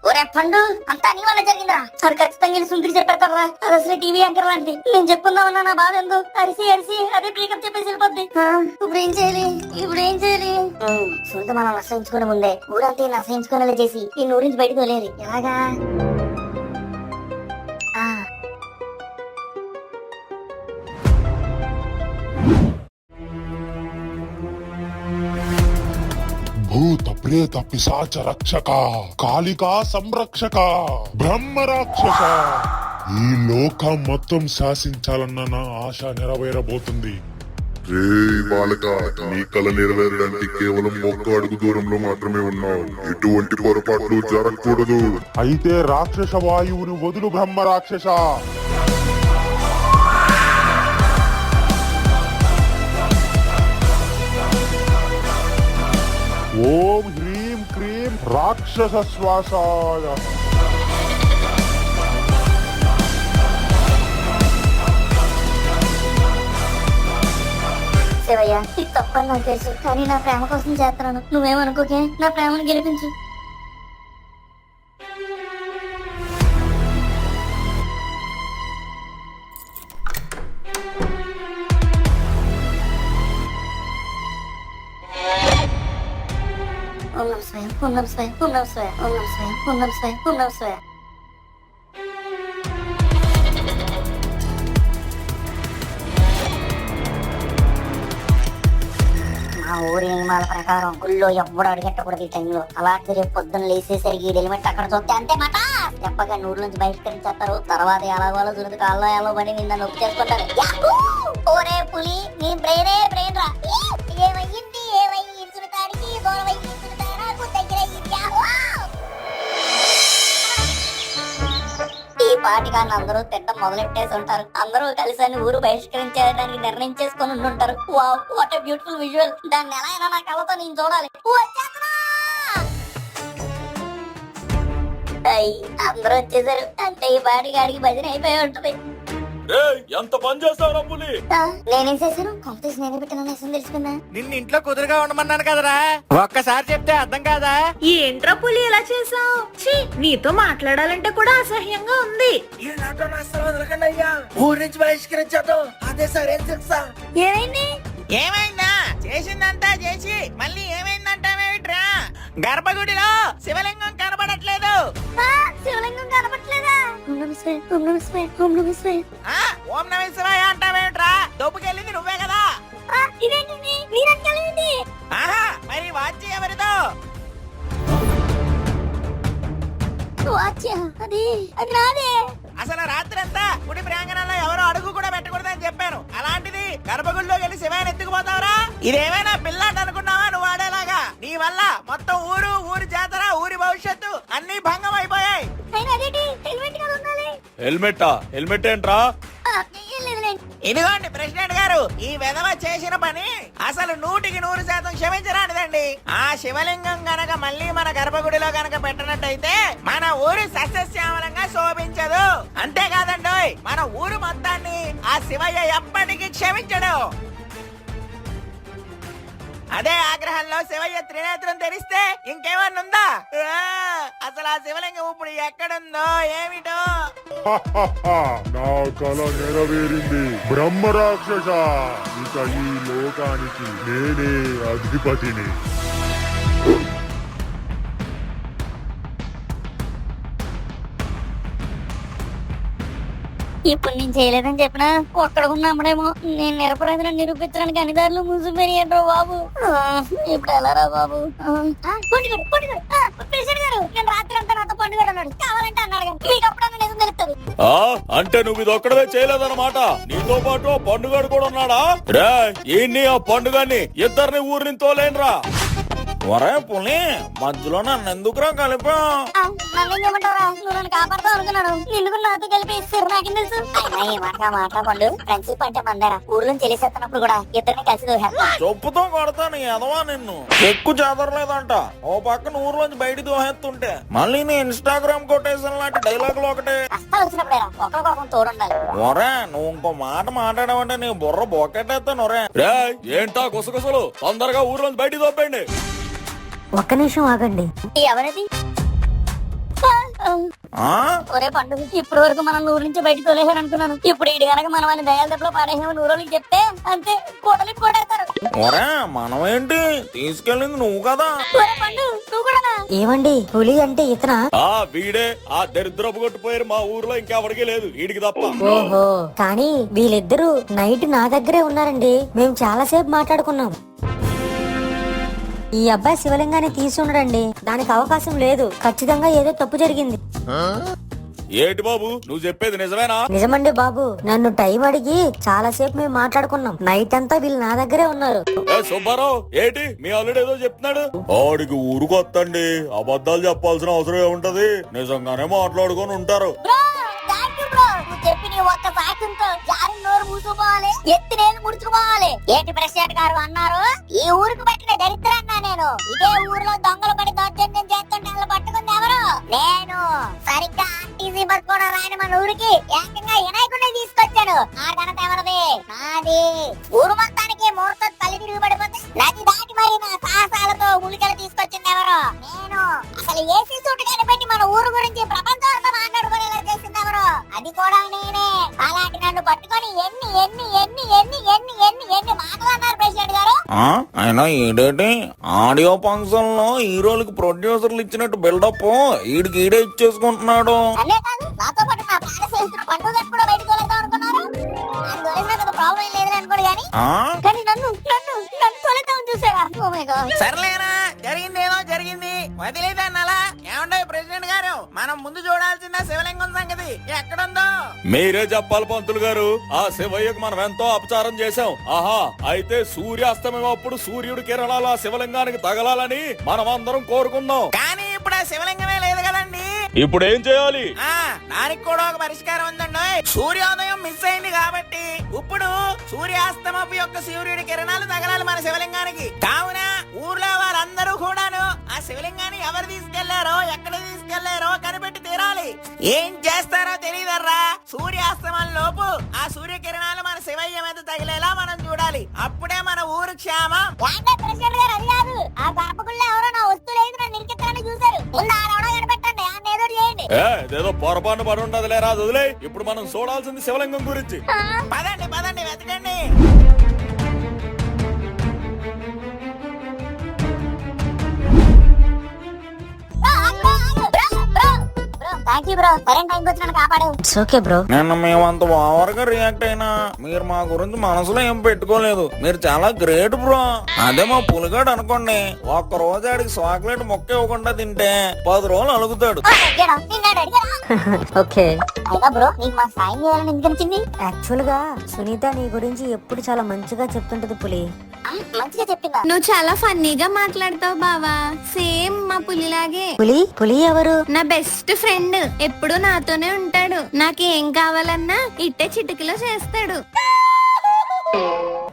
Speaker 4: ఒరే పండు, అంతా నీ వల్ల జరిగిందా? అది ఖచ్చితంగా సుందరి చెప్పేస్తారా? అది అసలు టీవీ యాంకర్ లాంటి. నేను చెప్పుకుందామన్నా నా బాధ ఎందు అరిసి అరిసి అదే బ్రేకప్ చెప్పేసి వెళ్ళిపోద్ది. ఇప్పుడు ఏం చేయాలి? ఇప్పుడు ఏం చేయాలి? సొంత మనం నష్టించుకునే ముందే ఊరంతా నష్టించుకునేలా చేసి ఈ ఊరి నుంచి బయటకు వెళ్ళేది ఎలాగా?
Speaker 3: భూత ప్రేత పిశాచ రక్షక, కాళికా సంరక్షక, బ్రహ్మ రాక్షస, ఈ లోకం మొత్తం శాసించాలన్న నా ఆశ నెరవేరబోతుంది.
Speaker 8: రే బాలక, నీ కళ నెరవేరడానికి కేవలం ఒక్క అడుగు దూరంలో మాత్రమే ఉన్నావు. ఎటువంటి పొరపాట్లు జరగకూడదు.
Speaker 3: అయితే రాక్షస వాయువుని వదులు బ్రహ్మ రాక్షస. ఓం హ్రీం క్రీం రాక్షస శ్వాసాయ.
Speaker 4: శివయ్య, ఇది తప్పని నాకు తెలుసు, కానీ నా ప్రేమ కోసం చేస్తున్నాను. నువ్వేమనుకోకే, నా ప్రేమను గెలిపించు. ఓం నమః శివాయ, ఓం నమః శివాయ, ఓం నమః శివాయ, ఓం నమః శివాయ, ఓం నమః శివాయ, ఓం నమః శివాయ. మా ఊరి నియమాల ప్రకారం గుళ్ళో ఎవ్వడు అడిగట్టకూడదు ఈ టైంలో. అలాంటి రేపు పొద్దున్న లేసేసరికి ఎలిమెంట్ అక్కడ చూస్తే అంతే మాట. చెప్పగా నూరు నుంచి బహిష్కరించేస్తారు. తర్వాత ఎలాగోలో చురుకు కాల్లో ఎలా పడి మీద నొప్పి చేసుకుంటారు. ఓరే పులి, నీ బ్రెయినే బ్రెయిన్ రా. ఏమయ్యింది ఏమయ్యి చురుకాడికి దూరమయ్యి చురుకాడకు దగ్గర ఈ పాటికి అందరూ తిట్టం మొదలెట్టేసి ఉంటారు. అందరూ కలిసి అని ఊరు బహిష్కరించేదానికి నిర్ణయించేసుకొని ఉండుంటారు. Wow, what a beautiful visual. దాన్ని ఎలా అయినా నా కళ్ళతో నేను చూడాలి. వచ్చేస్తున్నా! అయ్, అందరూ వచ్చేసారు అంటే ఈ పాటికి భజన అయిపోయి ఉంటది.
Speaker 7: ఎంత పని చేస్తావు పులి?
Speaker 4: నేనేం చేశాను? కాంపిటీషన్ నేనే పెట్టిన నేసం తెలిసిపోయిందా?
Speaker 6: నిన్ను ఇంట్లో కుదురుగా ఉండమన్నాను కదరా, ఒక్కసారి చెప్తే అర్థం కాదా?
Speaker 5: ఏంట్రా పులి ఇలా చేసావు? నీతో మాట్లాడాలంటే కూడా అసహ్యంగా ఉంది.
Speaker 2: ఊరి నుంచి బహిష్కరించదు. అదే సరైన శిక్ష.
Speaker 5: ఏమైంది?
Speaker 2: ఏమైందా? చేసిందంతా చేసి మళ్ళీ ఏమైందంటావేమిట్రా? గర్భగుడిలో శివలింగం కనబడట్లేదు.
Speaker 4: శివలింగం కనపట్లేదా? ఓం నమః శివాయ, ఓం నమః శివాయ, ఓం నమః శివాయ.
Speaker 2: ఓం నమ శివాయ అంటావేమిట్రా? దొబ్బుకెళ్ళింది నువ్వే కదా.
Speaker 4: ఇదేంటండి మీరంటే
Speaker 2: ఆహా, మరి వాచ్య ఎవరిదో?
Speaker 4: అది నాదే.
Speaker 2: అసలు రాత్రంతా గుడి ప్రాంగణంలో ఎవరో అడుగు కూడా పెట్టకూడదని చెప్పాను. అలాంటిది గర్భగుడిలోకి వెళ్ళి శివాయని ఎత్తుకుపోతావరా? ఇదేమైనా పిల్లాట అనుకున్నావా నువ్వు ఆడేలాగా? నీ వల్ల మొత్తం ఊరి జాతర, ఊరి భవిష్యత్తు అన్ని భంగం అయిపోయాయి.
Speaker 7: హెల్మెట్ ఏంట్రా?
Speaker 2: ఇదిగోండి ప్రెసిడెంట్ గారు, ఈ వెధవ చేసిన పని అసలు 100% క్షమించరానిదండి. ఆ శివలింగం గనక మళ్ళీ మన గర్భగుడిలో గనక పెట్టినట్టయితే మన ఊరు సస్యశ్యామలంగా శోభించదు. అంతేకాదండోయ్, మన ఊరు మొత్తాన్ని ఆ శివయ్య ఎప్పటికీ క్షమించడు. అదే ఆగ్రహంలో శివయ్య త్రినేత్రం తెరిస్తే ఇంకేమన్నుందా? అసలు ఆ శివలింగం ఇప్పుడు ఎక్కడుందో ఏమిటో.
Speaker 3: నా కళ నెరవేరింది బ్రహ్మరాక్షస. ఇక ఈ లోకానికి నేనే అధిపతిని.
Speaker 4: ఇప్పుడు నేను చేయలేదని చెప్పినా ఒక్కడ ఉన్నామడేమో. నేను నిరపరాధిని నిరూపించడానికి అన్ని దారులు మూసిపోయారు బాబు. ఇప్పుడు ఎలారా బాబు? ప్రెసిడెంట్ గారు, నేను రాత్రి అంతా నాతో పండుగ అన్నాడు. కావాలంటే అన్నాడు కానీ మీకు అప్పుడన్నా నిజం తెలుస్తుంది.
Speaker 7: అంటే నువ్వు ఇది ఒక్కడవే చేయలేదన్నమాట. నీతో పాటు ఆ పండుగడు కూడా ఉన్నాడా? రే, ఈయన్ని ఆ పండుగని ఇద్దరిని ఊరి నుంచి తోలేనరా. ఒరే పులి, మధ్యలో నన్ను ఎందుకురా కలిపా?
Speaker 4: నన్ను ఏమంటారా? నువ్వు నన్ను కాపాడుతావు అనుకున్నాను. నిన్ను నాతో కలిపి నాకేం తెలుసు? అయినా ఈ మాట మాట్లాడు. ఫ్రెండ్షిప్ అంటే మందారా. ఊర్లో తెలిసేస్తున్నప్పుడు కూడా ఇద్దరిని కలిసి దోహేస్తా.
Speaker 7: చెప్పుతో కొడతాను ఎదవా నిన్ను. ఎక్కువ చెదరలేదంట. ఓ పక్కన ఊర్లోంచి బయట దోహేస్తుంటే మళ్ళీ నీ ఇన్స్టాగ్రామ్ కొటేషన్ లాంటి డైలాగులు ఒకటే.
Speaker 4: కష్టాలు వచ్చినప్పుడేరా ఒకరికొకరు తోడుండాలి.
Speaker 7: ఒరే, నువ్వు ఇంకో మాట మాట్లాడావంటే నీ బుర్ర బొక్కెట్టేస్తాను. ఒరే ఏంటా గుసగుసలు? తొందరగా ఊర్లోంచి బయట దోపండి.
Speaker 10: ఒక్క నిమిషం ఆగండి.
Speaker 4: ఎవరది? ఒరే పండు, ఇప్పటి వరకు మనం ఊరు నుంచి బయట తోలేసారు అనుకున్నాను. ఇప్పుడు ఇటు కనుక మనం అని దయాల దెబ్బలో పాడేసామని ఊరోళ్ళకి చెప్తే అంతే, కోటలి కొడేస్తారు.
Speaker 7: ఒరే, మనమేంటి తీసుకెళ్ళింది నువ్వు కదా.
Speaker 4: ఒరే పండు, నువ్వు కూడా.
Speaker 10: ఏమండి, పులి అంటే ఇతనా?
Speaker 7: వీడే ఆ దరిద్రపు కొట్టిపోయారు మా ఊర్లో ఇంకెవరికి లేదు, వీడికి తప్ప.
Speaker 10: ఓహో, కానీ వీళ్ళిద్దరూ నైట్ నా దగ్గరే ఉన్నారండి. మేము చాలా సేపు మాట్లాడుకున్నాం. ఈ అబ్బాయి శివలింగాన్ని తీసి ఉండడండి. దానికి అవకాశం లేదు. ఖచ్చితంగా ఏదో తప్పు జరిగింది.
Speaker 7: ఏంటి బాబు, నువ్వు చెప్పేది నిజమేనా?
Speaker 10: నిజమండి బాబు, నన్ను టైం అడిగి చాలా సేపు మేము మాట్లాడుకున్నాం. నైట్ అంతా వీళ్ళు నా దగ్గరే ఉన్నారు.
Speaker 7: సుబ్బారావు, ఏంటి మీ అల్లుడు ఏదో చెప్తున్నాడు? ఆడికి ఊరుకొత్తండి, అబద్ధాలు చెప్పాల్సిన అవసరం ఏముంటది? నిజంగానే మాట్లాడుకొని ఉంటారు.
Speaker 4: చెప్పి నీ ఒక్క సాక్ష్యంతో జారి నోరు మూసుకోవాలి, ఎత్తి నేను ముడుచుకోవాలి. ఏంటి ప్రెసిడెంట్ గారు అన్నారు? ఈ ఊరికి పెట్టిన దరిద్రన్నా నేను. ఇదే ఊర్లో దొంగలు పడి దౌర్జన్యం చేస్తుంటే వాళ్ళు పట్టుకుంది ఎవరు? నేను. సరిగ్గా ఆర్టీసీ బస్ కూడా రాయన మన ఊరికి ఏకంగా వినాయకుడిని తీసుకొచ్చాను. ఆ ఘనత ఎవరిది? నాది. ఊరు మొత్తానికి ముహూర్తం తల్లి తిరిగి పడిపోతే నది దాటి మరి నా సాహసాలతో ఉలికలు తీసుకొచ్చింది ఎవరు? నేను. అసలు ఏసీ సూట్ కనిపెట్టి మన ఊరు గురించి ప్రపంచంతో మాట్లాడుకునేలా చేసింది ఎవరు? అది కూడా నేనే. అలాంటి నన్ను పట్టుకొని ఎన్ని ఎన్ని ఎన్ని ఎన్ని ఎన్ని ఎన్ని ఎన్ని మాటలు అన్నారు ప్రెసిడెంట్ గారు.
Speaker 7: ఆయన ఈడేటి ఆడియో ఫంక్షన్ లో హీరోలకి ప్రొడ్యూసర్లు ఇచ్చినట్టు బిల్డప్ ఈడికి ఈడే ఇచ్చేసుకుంటున్నాడు.
Speaker 4: అనే కాదు, నాతో పాటు నా ప్రాణ స్నేహితుడు పండుగ కూడా బయటకు వెళ్దాం అనుకున్నారు. నన్ను తోలేసినందుకు ప్రాబ్లం ఏం లేదని అనుకోడు కానీ నన్ను నన్ను నన్ను తోలేద్దాం చూసారా? Oh my God.
Speaker 2: సర్లేనా, జరిగింది ఏదో జరిగింది, వదిలేదాన్ని అలా. ఏమండే ప్రెసిడెంట్ గారు, మనం ముందు చూడాల్సిన శివలింగం సంగతి ఎక్కడుందో
Speaker 7: మీరే చెప్పాలి పంతులు గారు. ఆ శివయ్యకు మనం ఎంతో అపచారం చేశాం. ఆహా, అయితే సూర్యాస్తమయం అప్పుడు సూర్యుడి కిరణాలు ఆ శివలింగానికి తగలాలని మనం అందరం కోరుకుందాం.
Speaker 2: కానీ ఇప్పుడు ఆ శివలింగమే లేదు కదండి.
Speaker 7: ఇప్పుడు ఏం చేయాలి?
Speaker 2: దానికి కూడా ఒక పరిష్కారం ఉందండి. సూర్యోదయం మిస్ అయింది కాబట్టి ఇప్పుడు సూర్యాస్తమపు యొక్క సూర్యుడి కిరణాలు తగలాలి మన శివలింగానికి. కావున ఊర్లో వారందరూ కూడాను ఆ శివలింగాన్ని ఎవరు తీసుకెళ్లారో ఎక్కడ తీసుకెళ్లారో కనిపెట్టి తీరాలి. ఏం చేస్తారో తెలియదర్రా. సూర్యాస్తమం లోపు ఆ సూర్యకిరణాలు మన శివయ్య మీద తగిలేలా మనం చూడాలి. అప్పుడే మన ఊరు క్షేమం.
Speaker 4: ప్రెసిడెంట్ గారు అది కాదు, ఆ పాపకుల్లో ఎవరో నా వస్తువులు ఏది నన్ను నిరికెత్తాలని చూశారు. ముందు ఆ రవణ కనిపెట్టండి, ఆ ఏదో చేయండి.
Speaker 7: ఏదో పొరపాటు పడి ఉండదు లేరా, వదిలే. ఇప్పుడు మనం చూడాల్సింది శివలింగం గురించి.
Speaker 2: పదండి పదండి వెతకండి.
Speaker 4: థ్యాంక్ యూ బ్రో, సరైన టైంకి వచ్చి నన్ను కాపాడావు.
Speaker 10: It's okay bro.
Speaker 6: నిన్న మేమంత ఓవర్ గా రియాక్ట్ అయినా మీరు మా గురించి మనసులో ఏం పెట్టుకోలేదు. మీరు చాలా గ్రేట్ బ్రో. అదే మా పులిగాడు అనుకోండి, ఒక్క రోజు ఆడికి చాక్లెట్ మొక్క ఇవ్వకుండా తింటే 10 రోజులు అలుగుతాడు.
Speaker 10: ఓకే.
Speaker 4: అయినా బ్రో నీకు మా సాయం చేయాలని ఎందుకు అనిపించింది?
Speaker 10: యాక్చువల్ గా సునీత నీ గురించి ఎప్పుడు చాలా మంచిగా చెప్తుంటది పులి.
Speaker 4: మంచిగా చెప్పిందా?
Speaker 5: నువ్వు చాలా ఫన్నీగా మాట్లాడతావు బావా, సేమ్ మా పులిలాగే.
Speaker 10: పులి ఎవరు?
Speaker 5: నా బెస్ట్ ఫ్రెండ్, ఎప్పుడు నాతోనే ఉంటాడు. నాకేం కావాలన్నా ఇట్టే చిటికలో చేస్తాడు.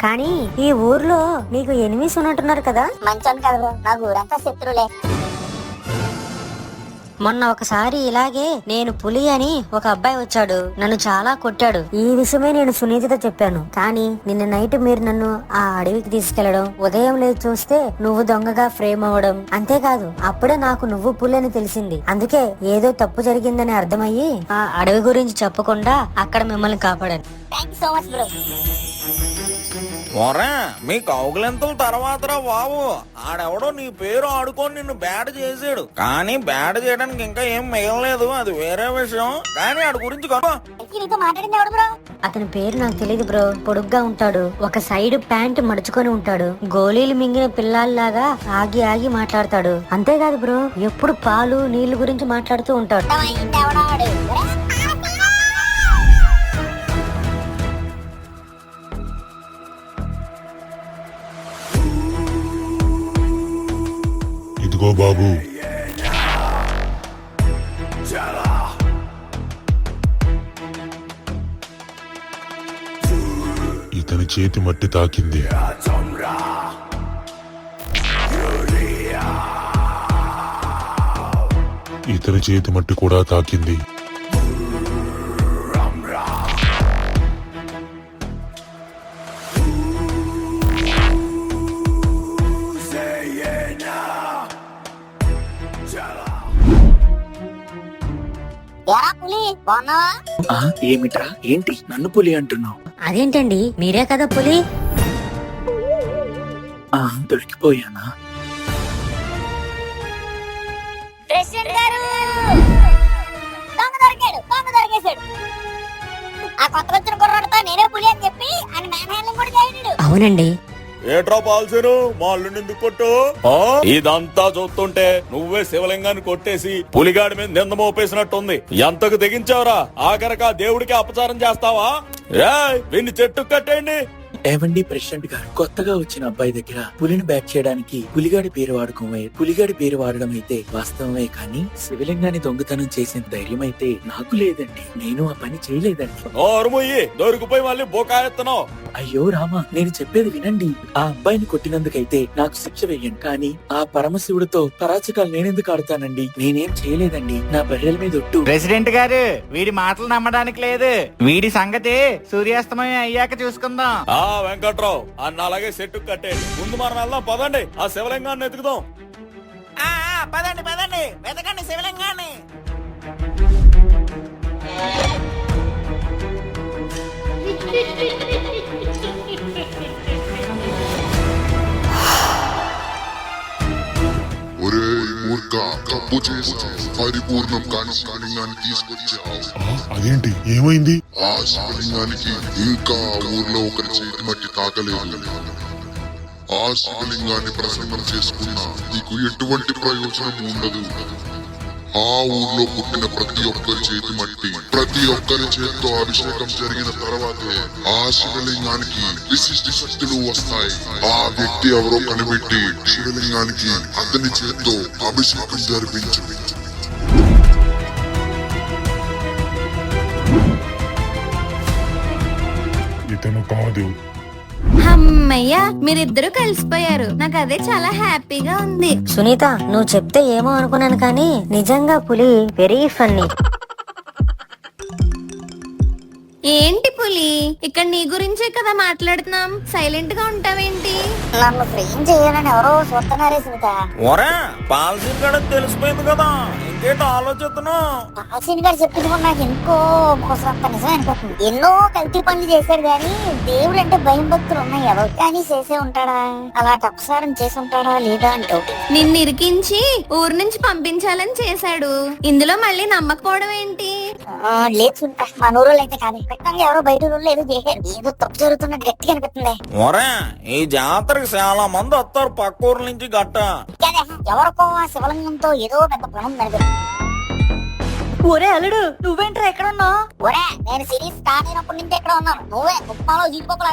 Speaker 10: కానీ ఈ ఊర్లో నీకు ఎనిమిస్ ఉన్నట్టున్నారు కదా?
Speaker 4: మంచోను కదా బ్రో, నాకు ఊరంతా శత్రువులే.
Speaker 10: మొన్న ఒకసారి ఇలాగే నేను పులి అని ఒక అబ్బాయి వచ్చాడు, నన్ను చాలా కొట్టాడు. ఈ విషయమే నేను సునీతతో చెప్పాను. కానీ నిన్న నైట్ మీరు నన్ను ఆ అడవికి తీసుకెళ్లడం, ఉదయం లేచి చూస్తే నువ్వు దొంగగా ఫ్రేమ్ అవ్వడం, అంతేకాదు అప్పుడే నాకు నువ్వు పులి అని తెలిసింది. అందుకే ఏదో తప్పు జరిగిందని అర్థమయ్యి ఆ అడవి గురించి చెప్పకుండా అక్కడ మిమ్మల్ని కాపాడాను.
Speaker 4: Thank you so much bro.
Speaker 6: ఓరా మీ కౌగులెంతల తర్వాతరా బాబు, ఆడెవడో నీ పేరు ఆడుకొని నిన్ను బ్యాడ్ చేసాడు. కానీ బ్యాడ్ చేయడానికి ఇంకా ఏం మిగలలేదు, అది వేరే విషయం. కానీ ఆడి గురించి
Speaker 4: నీతో మాట్లాడింది ఎవడు బ్రో?
Speaker 10: అతని పేరు నాకు తెలియదు బ్రో. పొడుగ్గా ఉంటాడు, ఒక సైడ్ ప్యాంట్ మడుచుకొని ఉంటాడు, గోళీలు మింగిన పిల్లల్లాగా ఆగి ఆగి మాట్లాడతాడు. అంతేకాదు బ్రో, ఎప్పుడు పాలు నీళ్లు గురించి మాట్లాడుతూ ఉంటాడు.
Speaker 3: ఇదిగో బాబు, ఇతని చేతి మట్టి తాకింది. ఇతని చేతి మట్టి కూడా తాకింది.
Speaker 1: ఏమిట్రా, ఏంటి నన్ను పులి అంటున్నావు?
Speaker 10: అదేంటండి, మీరే కదా పులి?
Speaker 1: దొరికిపోయానా?
Speaker 4: ప్రెసిడెంట్ గారు దొంగ దొరికేశాడు. ఆ కొత్త వచ్చిన కుర్రాడితో నేనే పులి అని చెప్పి ఆయన మ్యాన్ హ్యాండ్లింగ్ కూడా చేయడు.
Speaker 10: అవునండి.
Speaker 7: ఏట్రా పాల్సేను, మా అల్లుని ఎందుకు కొట్టు? ఇదంతా చూస్తుంటే నువ్వే శివలింగాన్ని కొట్టేసి పులిగాడి మీద నింద మోపేసినట్టుంది. ఎంతకు తెగించావురా? ఆఖరిగా దేవుడికి అపచారం చేస్తావా? వీన్ని చెట్టు కట్టేయండి.
Speaker 1: ఏవండి ప్రెసిడెంట్ గారు, కొత్తగా వచ్చిన అబ్బాయి దగ్గర పులిని బ్యాట్ చేయడానికి పులిగాడి పేరు పులిగాడి పేరు వాడడం అయితే వాస్తవమే, కానీ శివలింగాన్ని దొంగతనం చేసిన ధైర్యం అయితే నాకు లేదండి. నేను ఆ పని చేయలేదండి.
Speaker 7: దొరికిపోయి మళ్ళీ బోకాయెత్తను.
Speaker 1: అయ్యో రామా, నేను చెప్పేది వినండి. ఆ అబ్బాయిని కొట్టినందుకైతే నాకు శిక్ష వేయండి, కానీ ఆ పరమశివుడితో పరాచకాలు నేనెందుకు ఆడతానండి? నేనేం చేయలేదండి, నా బర్రెల మీద ఒట్టు.
Speaker 6: ప్రెసిడెంట్ గారు, వీడి మాటలు నమ్మడానికి లేదు. వీడి సంగతి సూర్యాస్తమయం అయ్యాక చూసుకుందాం.
Speaker 7: వెంకట్రావు అన్న అలాగే చెట్టు కట్టేయండి. ముందు మనం వెళ్దాం, పదండి. ఆ శివలింగాన్ని ఎత్తుకుదాం.
Speaker 2: పదండి పదండి వెతకండి శివలింగాన్ని.
Speaker 8: ఒరే మూర్ఖ, తప్పు చేసి పరిపూర్ణం కాని శివలింగాన్ని తీసుకొచ్చావు.
Speaker 3: అదేంటి, ఏమైంది?
Speaker 8: ఆ శివలింగానికి ఇంకా ఊర్లో ఒకరి చేతి మట్టి తాకలేదు. ఆ శివలింగాన్ని ప్రసన్నం చేసుకున్నా నీకు ఎటువంటి ప్రయోజనం ఉండదు. ఆ ఊర్లో పుట్టిన ప్రతి ఒక్కరి చేతి మట్టి ప్రతి ఒక్కరి చేతితో అభిషేకం జరిగిన తర్వాతే ఆ శివలింగానికి విశిష్ట శక్తులు వస్తాయి. ఆ వ్యక్తి ఎవరో కనిపెట్టి శివలింగానికి అతని చేతితో అభిషేకం జరిపించు.
Speaker 3: ఇతను కాదు.
Speaker 5: అమ్మయ్యా మీరిద్దరూ కలిసిపోయారు. నాకు అదే చాలా హ్యాపీగా ఉంది.
Speaker 10: సునీత, నువ్వు చెప్తే ఏమో అనుకున్నాను కానీ నిజంగా పులి వెరీ ఫన్నీ.
Speaker 5: ఏంటి పులి, ఇక్కడ నీ గురించే కదా మాట్లాడుతున్నాం, సైలెంట్ గా ఉంటావేంటి?
Speaker 4: నన్ను ఫ్రేమ్ చేయాలని ఎవరో చూస్తున్నారే సునీత.
Speaker 6: ఒరే పాలసీని కూడా తెలిసిపోయింది కదా, ఇంకేంటి ఆలోచిస్తున్నావు?
Speaker 4: పాల్సీని గారు చెప్పించుకుని నాకు ఇంకో మోసంత నిజం అనిపిస్తుంది. ఎన్నో కల్తీ పనులు చేశాడు గాని దేవుడు అంటే భయం భక్తులు ఉన్నాయి ఎవరు కానీ చేసే ఉంటాడా, అలా అపసారం చేసి ఉంటాడా లేదా అని డౌట్.
Speaker 5: నిన్ను ఇరికించి ఊరు నుంచి పంపించాలని చేశాడు. ఇందులో మళ్ళీ నమ్మకపోవడం ఏంటి?
Speaker 4: లేదు సునీత, మన ఊరు అయితే కాదు, ఖచ్చితంగా ఎవరో బయట ఊళ్ళో ఏదో చేశారు. ఏదో తప్పు జరుగుతున్నట్టు గట్టిగా అనిపిస్తుంది.
Speaker 6: ఒరే ఈ జాతరకి చాలా మంది వస్తారు పక్క ఊర్ల నుంచి గట్ట.
Speaker 4: ఎవరికో ఆ శివలింగంతో ఏదో పెద్ద పనం నడిపారు.
Speaker 10: ఒరే అల్లుడు, నువ్వేంట్రా ఎక్కడ ఉన్నావు?
Speaker 4: ఒరే నేను సిరీస్ స్టార్ట్ అయినప్పటి నుంచి ఎక్కడ ఉన్నాను, నువ్వే ఉప్మాలో జీడిపప్పులా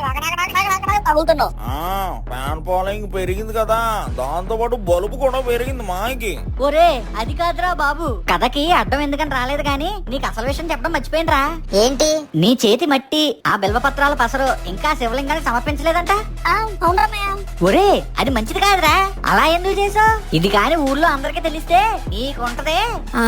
Speaker 4: తగులుతున్నావు.
Speaker 6: ఫ్యాన్ ఫాలోయింగ్ పెరిగింది కదా, దాంతో పాటు బలుపు కూడా పెరిగింది మాకి.
Speaker 10: ఒరే అది కాదురా బాబు, కథకి అడ్డం ఎందుకని రాలేదు గాని నీకు అసలు విషయం చెప్పడం మర్చిపోయినరా.
Speaker 4: ఏంటి?
Speaker 10: నీ చేతి మట్టి, ఆ బిల్వపత్రాల పసరు ఇంకా శివలింగానికి సమర్పించలేదంట. ఒరే అది మంచిది కాదురా, అలా ఎందుకు చేసావు? ఇది కాని ఊర్లో అందరికి తెలిస్తే నీకుంటదే.
Speaker 5: ఆ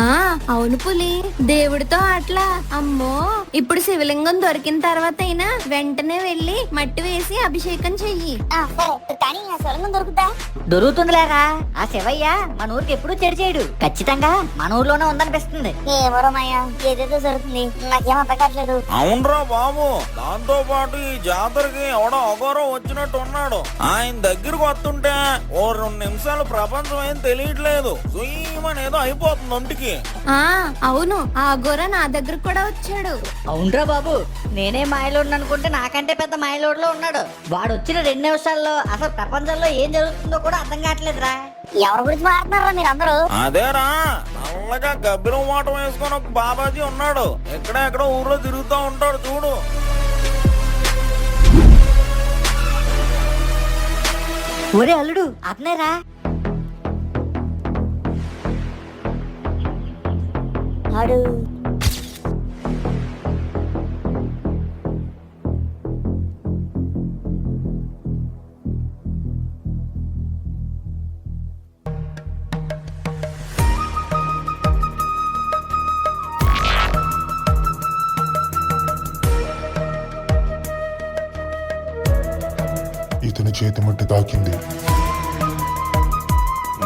Speaker 5: అవును పులి, దేవుడితో అట్లా. అమ్మో, ఇప్పుడు శివలింగం దొరికిన తర్వాత అయినా వెంటనే వెళ్లి మట్టి వేసి అభిషేకం చెయ్యి.
Speaker 4: సరే కానీ ఆ శివలింగం దొరుకుతా?
Speaker 10: దొరుకుతుందిలేరా, ఆ శివయ్య మన ఊరికి ఎప్పుడు చెడు చేయడు, ఖచ్చితంగా మన ఊర్లోనే ఉందనిపిస్తుంది.
Speaker 4: ఏమో మాయా, ఏదేదో జరుగుతుంది, నాకేం అర్థం కావట్లేదు.
Speaker 6: అవునరా బాబు, దాంతో పాటు ఈ జాతరకి ఎవడో అఘోరం వచ్చినట్టు ఉన్నాడు. ఆయన దగ్గరకు వస్తుంటే ఓ 2 నిమిషాలు ప్రపంచం ఏం తెలియట్లేదు, సుయ్యమని ఏదో అయిపోతుంది ఒంటికి.
Speaker 5: ఆ అవును, ఆ గోర నా దగ్గర కూడా వచ్చాడు.
Speaker 10: అవునరా బాబు, నేనే మాయలోడు అనుకుంటే నాకంటే పెద్ద మాయలోడులో ఉన్నాడు. వాడు వచ్చిన 2 నిమిషాల్లో అసలు ప్రపంచంలో ఏం జరుగుతుందో కూడా అర్థం కావట్లేదురా.
Speaker 4: ఎవరి గురించి మాట్లాడుతున్నారా మీరు అందరూ?
Speaker 6: అదేరా నల్లగా గబ్బిరం వాటం వేసుకొని ఒక బాబాజీ ఉన్నాడు, ఎక్కడెక్కడ ఊర్లో తిరుగుతూ ఉంటాడు చూడు.
Speaker 10: ఒరే అల్లుడు అతనేరా.
Speaker 4: ఆడు
Speaker 3: ఇతని చేతి మట్టి తాకింది.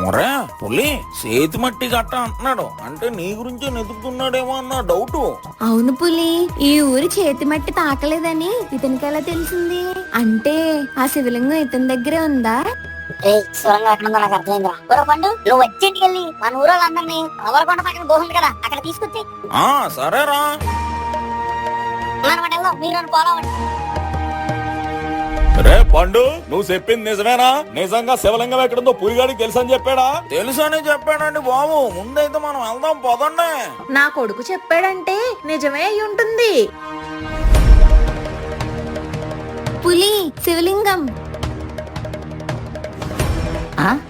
Speaker 6: ఒరే పులి చేతి మట్టి గట్ట అంటున్నాడు అంటే నీ గురించి నెతుకుతున్నాడేమో అన్న డౌట్.
Speaker 5: అవును పులి, ఈ ఊరి చేతి మట్టి తాకలేదని ఇతనికి ఎలా తెలిసింది? అంటే ఆ శివలింగం ఇతని దగ్గరే ఉందా?
Speaker 4: సొరంగం ఎక్కడుందో నాకు అర్థమైందిరా. ఊర పండు, నువ్వు వచ్చేంటికి వెళ్ళి మన ఊరోళ్ళందరినీ అవరకొండ పక్కన గుహ కదా అక్కడ తీసుకొచ్చి.
Speaker 6: సరేరా
Speaker 4: మనం వెళ్దాం, మీరు నన్ను ఫాలో అవ్వండి.
Speaker 7: రే పండు, నువ్వు చెప్పింది నిజమేనా? నిజంగా శివలింగం ఎక్కడుందో పులిగాడికి తెలుసని చెప్పాడా?
Speaker 6: తెలుసని చెప్పాడండి బాబు, ముందైతే మనం వెళ్దాం పదండి.
Speaker 11: నా కొడుకు చెప్పాడంటే నిజమే అయి ఉంటుంది.
Speaker 5: పులి శివలింగం.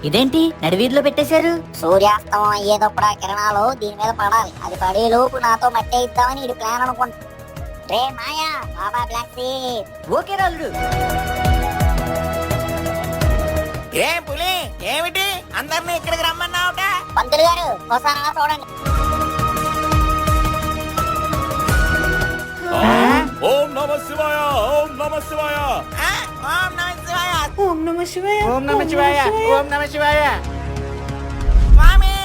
Speaker 10: ఇదేంటి నడివీధిలో పెట్టేశారు?
Speaker 4: సూర్యాస్తమం అయ్యేటప్పుడు ఆ కిరణాలు దీని మీద పడాలి, అది పడే లోపు నాతో మట్టి ఇద్దామని ఇది ప్లాన్ అనుకుంటా. రే మాయా, బాబా బ్లాక్ సీడ్.
Speaker 10: ఓకే రాలుడు.
Speaker 2: ఏ పులి, ఏమిటి అందరినీ ఇక్కడికి రమ్మన్నావుట?
Speaker 4: పంతులు గారు ఒకసారి అలా చూడండి.
Speaker 7: ఓం నమ శివాయ, ఓం నమ శివాయ.
Speaker 2: ఓం నమ శివాయ,
Speaker 11: ఓం నమ శివాయ,
Speaker 2: ఓం నమ శివాయ, ఓం నమ శివాయ. స్వామి,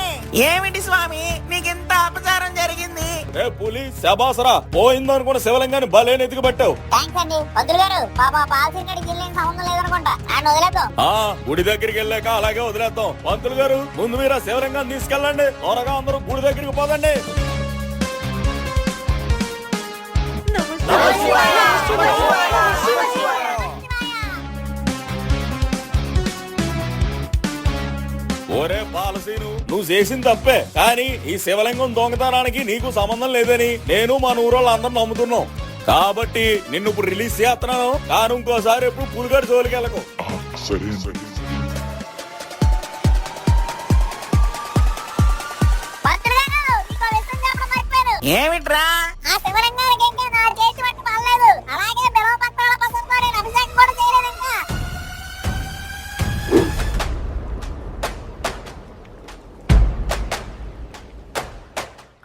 Speaker 2: ఏమిటి స్వామి నీకింత అపచారం జరిగింది?
Speaker 7: ఏ పులి శబాసరా, పోయిందనుకున్న శివలింగాన్ని భలే నెతికి పట్టావు.
Speaker 4: థ్యాంక్స్ అండి పంతులు గారు. పాప పాలసీని గడికి వెళ్ళిన సంబంధం లేదనుకుంటా, ఆయన వదిలేద్దాం.
Speaker 7: గుడి దగ్గరికి వెళ్ళాక అలాగే వదిలేద్దాం. పంతులు గారు ముందు మీరు ఆ శివలింగాన్ని తీసుకెళ్ళండి, త్వరగా అందరూ గుడి దగ్గరికి పోదండి. ఓరే పాలసీను, నువ్వు చేసింది తప్పే, కానీ ఈ శివలింగం దొంగతనానికి నీకు సంబంధం లేదని నేను మా ఊరోళ్ళు అందరం నమ్ముతున్నాం. కాబట్టి నిన్ను ఇప్పుడు రిలీజ్ చేస్తున్నాను, కానీ ఇంకోసారి ఎప్పుడు పులిగాడి జోలికి వెళ్ళకు.
Speaker 8: సరే సరే.
Speaker 4: పంతులు గారు, ఇంకో విషయం చెప్పడం మర్చిపోయాను.
Speaker 2: ఏమిట్రా?
Speaker 4: ఆ శివలింగానికి ఇంకా నా చేతి మట్టి పడలేదు, అలాగే బిల్వపత్రాల పసరు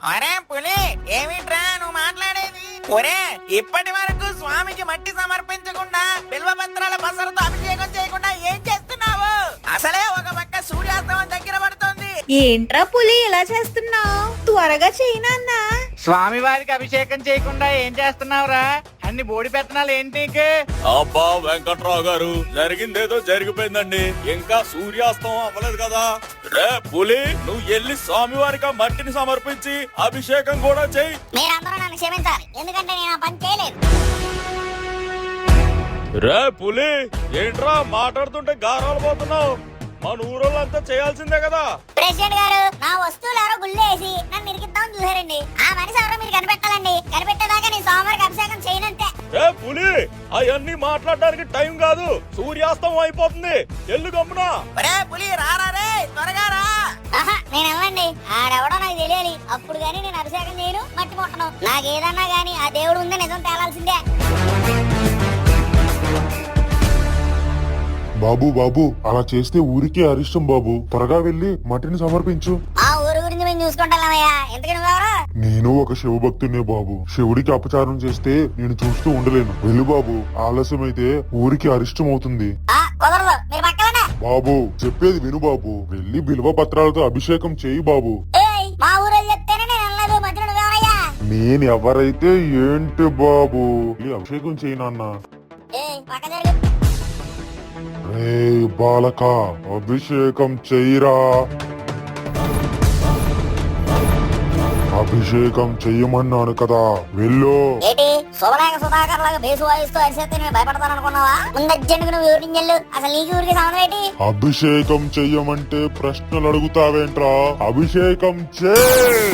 Speaker 2: ఒరే పులి, ఏమిట్రా నువ్వు మాట్లాడేది? ఒరే, ఇప్పటి వరకు స్వామికి మట్టి సమర్పించకుండా బిల్వపత్రాల పసరతో అభిషేకం చేయకుండా ఏం చేస్తున్నావు? అసలే ఒక పక్క సూర్యాస్తమం దగ్గర పడుతుంది.
Speaker 11: ఏంట్రా పులి ఇలా చేస్తున్నావు? త్వరగా చేయనన్నా.
Speaker 2: స్వామి వారికి అభిషేకం చేయకుండా ఏం చేస్తున్నావురా? అన్ని బోడి పెత్తనాలు ఏంటి?
Speaker 7: అబ్బా వెంకట్రావు గారు, జరిగిందేదో జరిగిపోయిందండి. ఇంకా సూర్యాస్తం అవ్వలేదు కదా. రే పులి, నువ్వు వెళ్ళి స్వామివారికి ఆ మట్టిని సమర్పించి అభిషేకం కూడా చెయ్యి.
Speaker 4: మీరందరూ నన్ను క్షమించాలి, ఎందుకంటే నేను ఆ పని చేయలేదు.
Speaker 7: రే పులి, ఏంట్రా మాట్లాడుతుంటే గారాలు పోతున్నావు? మన ఊరోళ్ళంతా చేయాల్సిందే కదా.
Speaker 4: ప్రెసిడెంట్ గారు, నా వస్తువులు ఎవరో గుళ్ళేసి నన్ను ఇరికిద్దామని చూసారండి. ఆ మనిషి ఎవరో మీరు కనిపెట్టాలండి. కనిపెట్టేదాకా నేను స్వామివారికి అభిషేకం చేయనంతే.
Speaker 7: రే పులి, అవన్నీ మాట్లాడడానికి టైం కాదు, సూర్యాస్తం అయిపోతుంది. ఎల్లు గమ్మునా.
Speaker 2: ఒరే పులి, రారా రే, త్వరగా రా.
Speaker 4: ఆహా, నేను వెళ్ళండి. ఆడెవడో నాకు తెలియాలి. అప్పుడు గానీ నేను అభిషేకం చేయను, మట్టి ముట్టను. నాకేదన్నా గానీ ఆ దేవుడు ఉందే నిజం తేలాల్సిందే.
Speaker 3: బాబు బాబు, అలా చేస్తే ఊరికే అరిష్టం బాబు. త్వరగా వెళ్ళి మట్టిని సమర్పించు.
Speaker 4: ఆ ఊరు గురించి మేము చూసుకుంటామయ్యా. ఎందుకు నువ్వెవరు?
Speaker 3: నేను ఒక శివభక్తున్నే బాబు. శివుడికి అపచారం చేస్తే నేను చూస్తూ ఉండలేను. వెళ్ళు బాబు, ఆలస్యం అయితే ఊరికి అరిష్టం అవుతుంది.
Speaker 4: కుదరదు, మీరు పక్కలనే.
Speaker 3: బాబు చెప్పేది విను బాబు. వెళ్ళి బిల్వ పత్రాలతో అభిషేకం చేయి బాబు.
Speaker 4: మా ఊరు చెప్తేనే నేను వెళ్ళలేదు. మధ్యలో నువ్వెవరయ్యా?
Speaker 3: నేను ఎవరైతే ఏంటి బాబు, అభిషేకం చేయి నాన్న.
Speaker 4: పక్క జరుగు.
Speaker 3: రే బాలక, అభిషేకం చెయ్యరా. అభిషేకం చెయ్యమన్నాను కదా, వెళ్ళు.
Speaker 4: ఏంటి శుభలేఖ సుధాకర్ లాగా బేసు వాయిస్తూ అరిసేస్తే నేను భయపడతాననుకున్నావా? ముందు అర్జెంట్గా నువ్వు ఊరికి వెళ్ళు. అసలు నీకు ఊరికి సంబంధం ఏంటి?
Speaker 3: అభిషేకం చెయ్యమంటే ప్రశ్నలు అడుగుతావేంట్రా? అభిషేకం చేయి.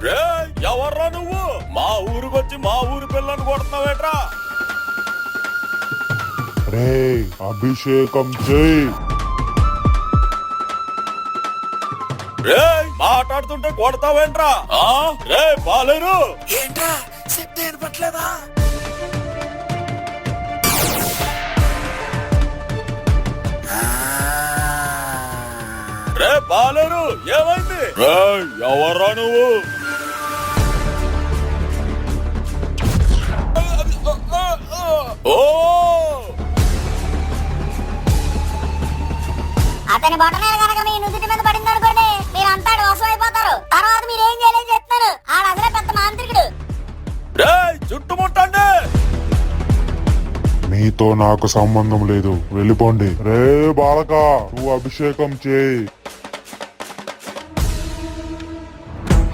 Speaker 7: రే ఎవర్రా నువ్వు? మా ఊరికొచ్చి మా ఊరి పిల్లని కొడుతున్నావేట్రా?
Speaker 3: రే అభిషేకం చేయి.
Speaker 7: రే మాట్లాడుతుంటే కొడతావేంట్రా? రే బాలేరు,
Speaker 1: ఏంట్రా శబ్దం ఏర్పట్లేదా?
Speaker 7: రే బాలేరు, ఏమైంది? రే ఎవర్రా నువ్వు? ఓ
Speaker 4: అతని బొటనేలు కనుక మీ నుదుటి మీద పడింది అనుకోండి, మీరు అంతా దోషం అయిపోతారు. తర్వాత మీరు ఏం చేయలేదు చెప్తారు. ఆడ అసలే పెద్ద మాంత్రికుడు.
Speaker 7: రే చుట్టుముట్టండి.
Speaker 3: మీతో నాకు సంబంధం లేదు, వెళ్ళిపోండి. రే బాలక, నువ్వు అభిషేకం చేయి.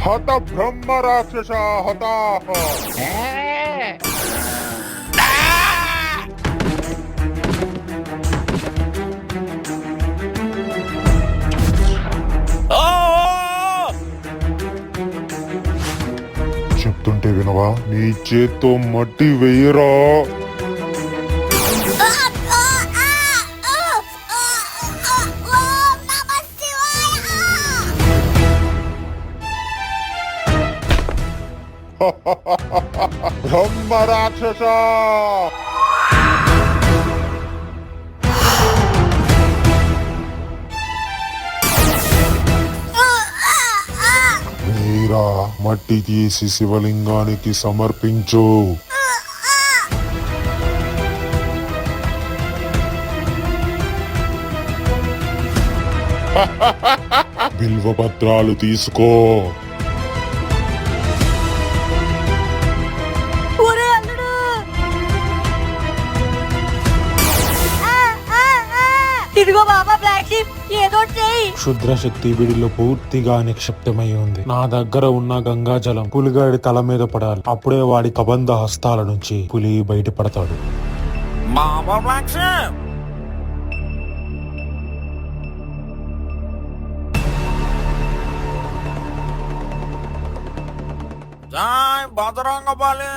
Speaker 3: హత బ్రహ్మ రాక్షస హతాహ. చెప్తుంటే వినవా? నీ చేత్తో మట్టి వెయ్యరా. బ్రహ్మ రాక్షస. మీరా మట్టి తీసి శివలింగానికి సమర్పించు. బిల్వపత్రాలు తీసుకో.
Speaker 11: ఇదిగో బాబా బ్లాక్ షిప్, ఏదో చెయ్యి.
Speaker 12: క్షుద్ర శక్తి వీడిలో పూర్తిగా నిక్షిప్తమై ఉంది. నా దగ్గర ఉన్న గంగాజలం పులిగాడి తల మీద పడాలి. అప్పుడే వాడి కబంధ హస్తాల నుంచి పులి బయటపడతాడు.
Speaker 2: బాబా బ్లాక్ షిప్, జై బజరంగబలి.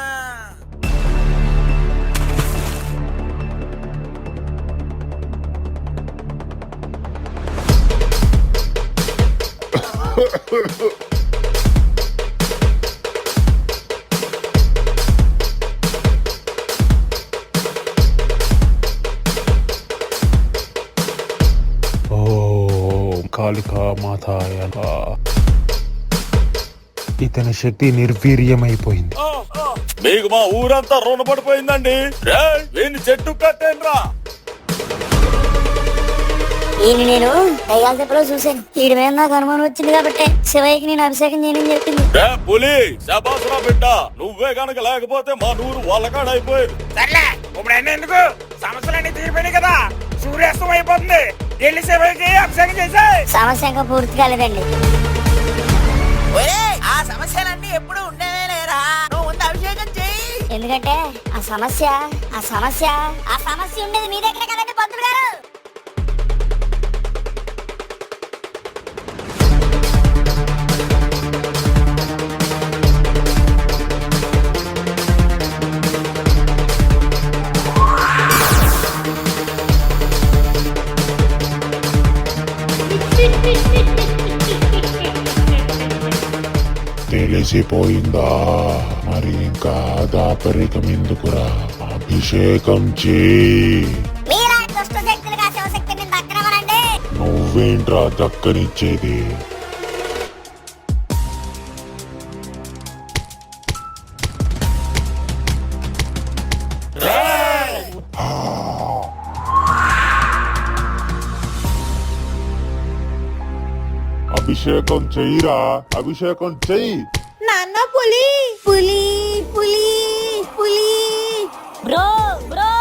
Speaker 12: కాలి కాళికా మాతాయ నమః. ఇతని శక్తి నిర్వీర్యమైపోయింది.
Speaker 7: మీకు మా ఊరంతా రుణపడిపోయిందండి. రేయ్, వీడిని చెట్టు కట్టేండ్రా.
Speaker 4: ఈయన నేను దయ్యాల దెబ్బలో చూశాను. వీడి మీద నాకు అనుమానం వచ్చింది కాబట్టి శివయ్యకి నేను అభిషేకం చేయని చెప్పింది.
Speaker 7: రే పులి, శబాసురా బిడ్డ, నువ్వే గనక లేకపోతే మా నూరు వాళ్ళకాడ అయిపోయేది.
Speaker 2: సర్లే ఇప్పుడు అన్నీ ఎందుకు, సమస్యలన్నీ తీరిపోయినాయి కదా, సూర్యాస్తం అయిపోతుంది. వెళ్ళి శివకి అభిషేకం చేసాయి.
Speaker 4: సమస్య ఇంకా పూర్తి కాలేదండి.
Speaker 2: ఆ సమస్యలన్నీ ఎప్పుడు ఉండేవే లేరా, నువ్వు ముందు అభిషేకం చెయ్యి.
Speaker 4: ఎందుకంటే ఆ సమస్య ఉండేది మీ దగ్గర కదండి పంతులు గారు.
Speaker 3: తెలిసిపోయిందా? మరి ఇంకా దాపరికం ఎందుకురా? అభిషేకం చేయి.
Speaker 4: మీలాంటి దుష్ట శక్తులుగా శివశక్తిని దక్కనవనండి.
Speaker 3: నువ్వేంట్రా దక్కనిచ్చేది? అభిషేకం చెయ్యిరా, అభిషేకం చెయ్యి.
Speaker 11: నాన్న పులి
Speaker 5: పులి పులి పులి.
Speaker 4: బ్రో బ్రో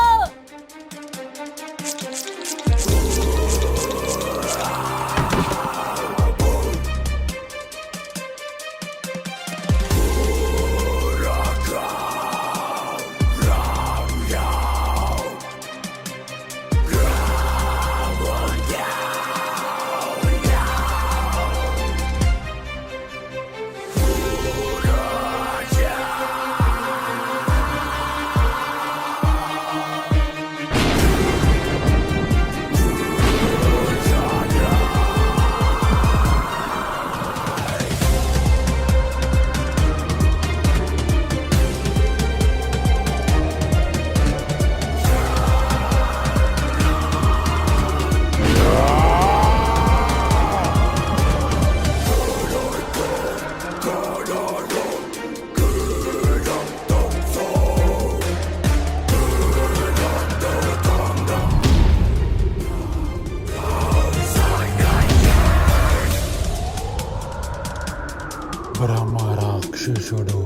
Speaker 12: బ్రహ్మ రాక్షసుడు.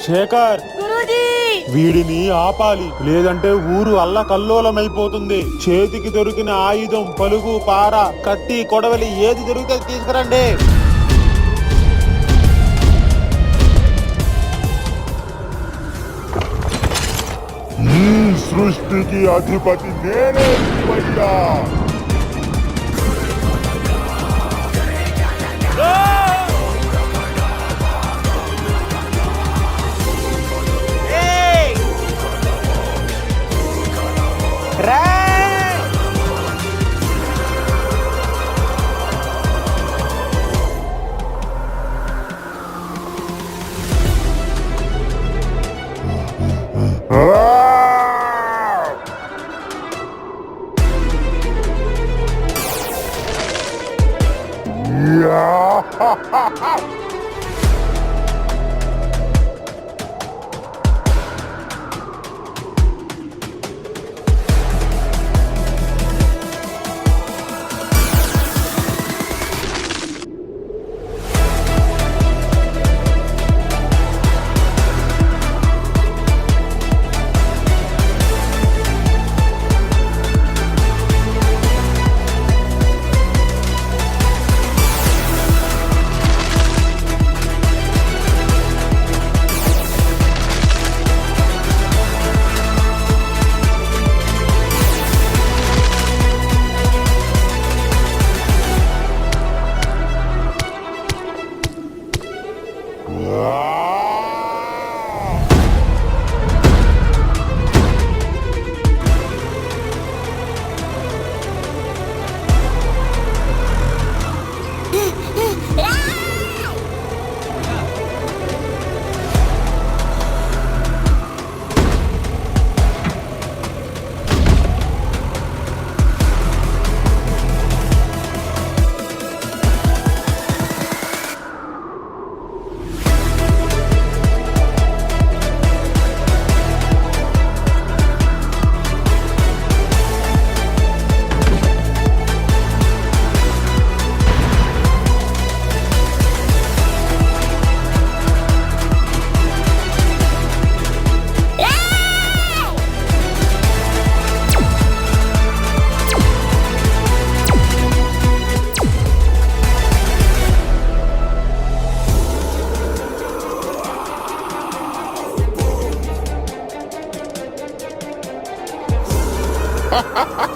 Speaker 12: శేఖర్, వీడిని ఆపాలి, లేదంటే ఊరు అల్లకల్లోలమైపోతుంది. చేతికి దొరికిన ఆయుధం, పలుగు, పార, కత్తి, కొడవలి ఏది దొరికితే తీసుకురండి.
Speaker 3: సృష్టికి అధిపతి నేనే శివయ్యా.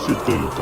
Speaker 3: చిట్టెలుక.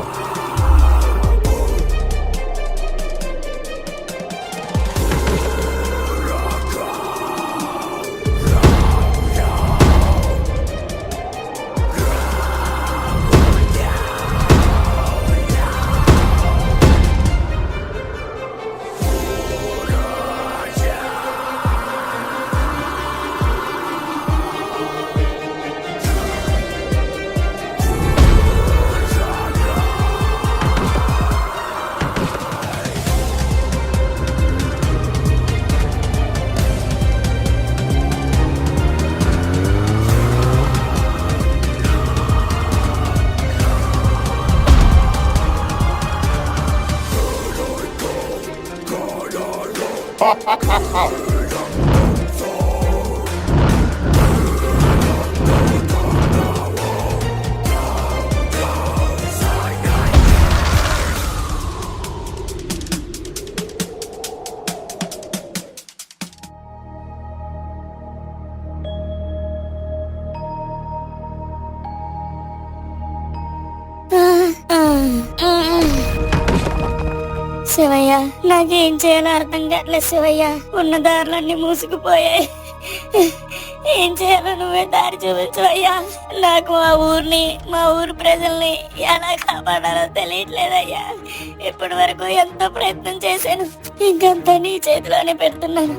Speaker 4: శివయ్య, నాకేం చేయాలో అర్థం కావట్లేదు శివయ్య. ఉన్న దారులన్నీ మూసుకుపోయాయి. ఏం చేయాలో నువ్వే దారి చూపించవయ్యా. నాకు మా ఊరు ప్రజల్ని ఎలా కాపాడాలో తెలియట్లేదయ్యా. ఇప్పటి వరకు ఎంతో ప్రయత్నం చేశాను, ఇంకంతా నీ చేతిలోనే పెడుతున్నాను.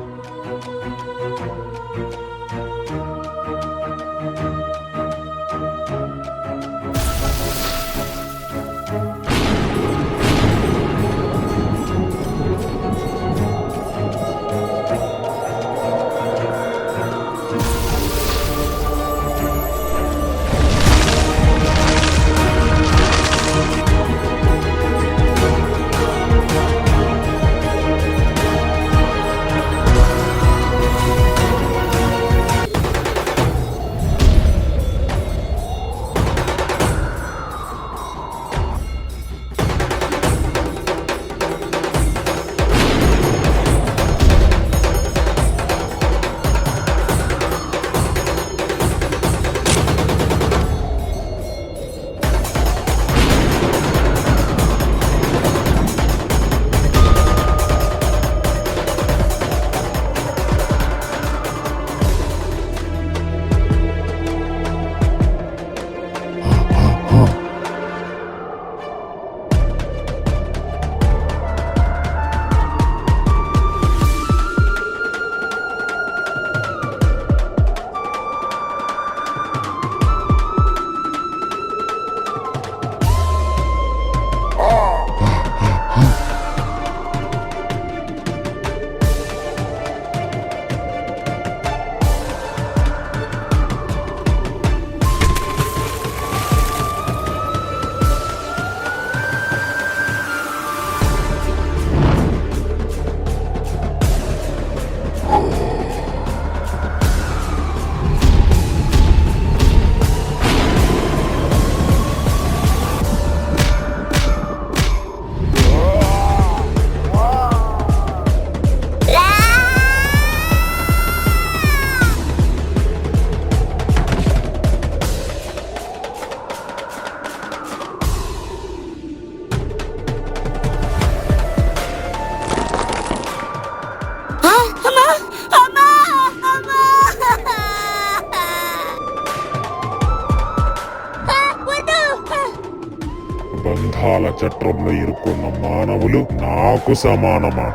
Speaker 3: బంధాల చట్రంలో ఇరుక్కున్న మానవులు నాకు సమానమా?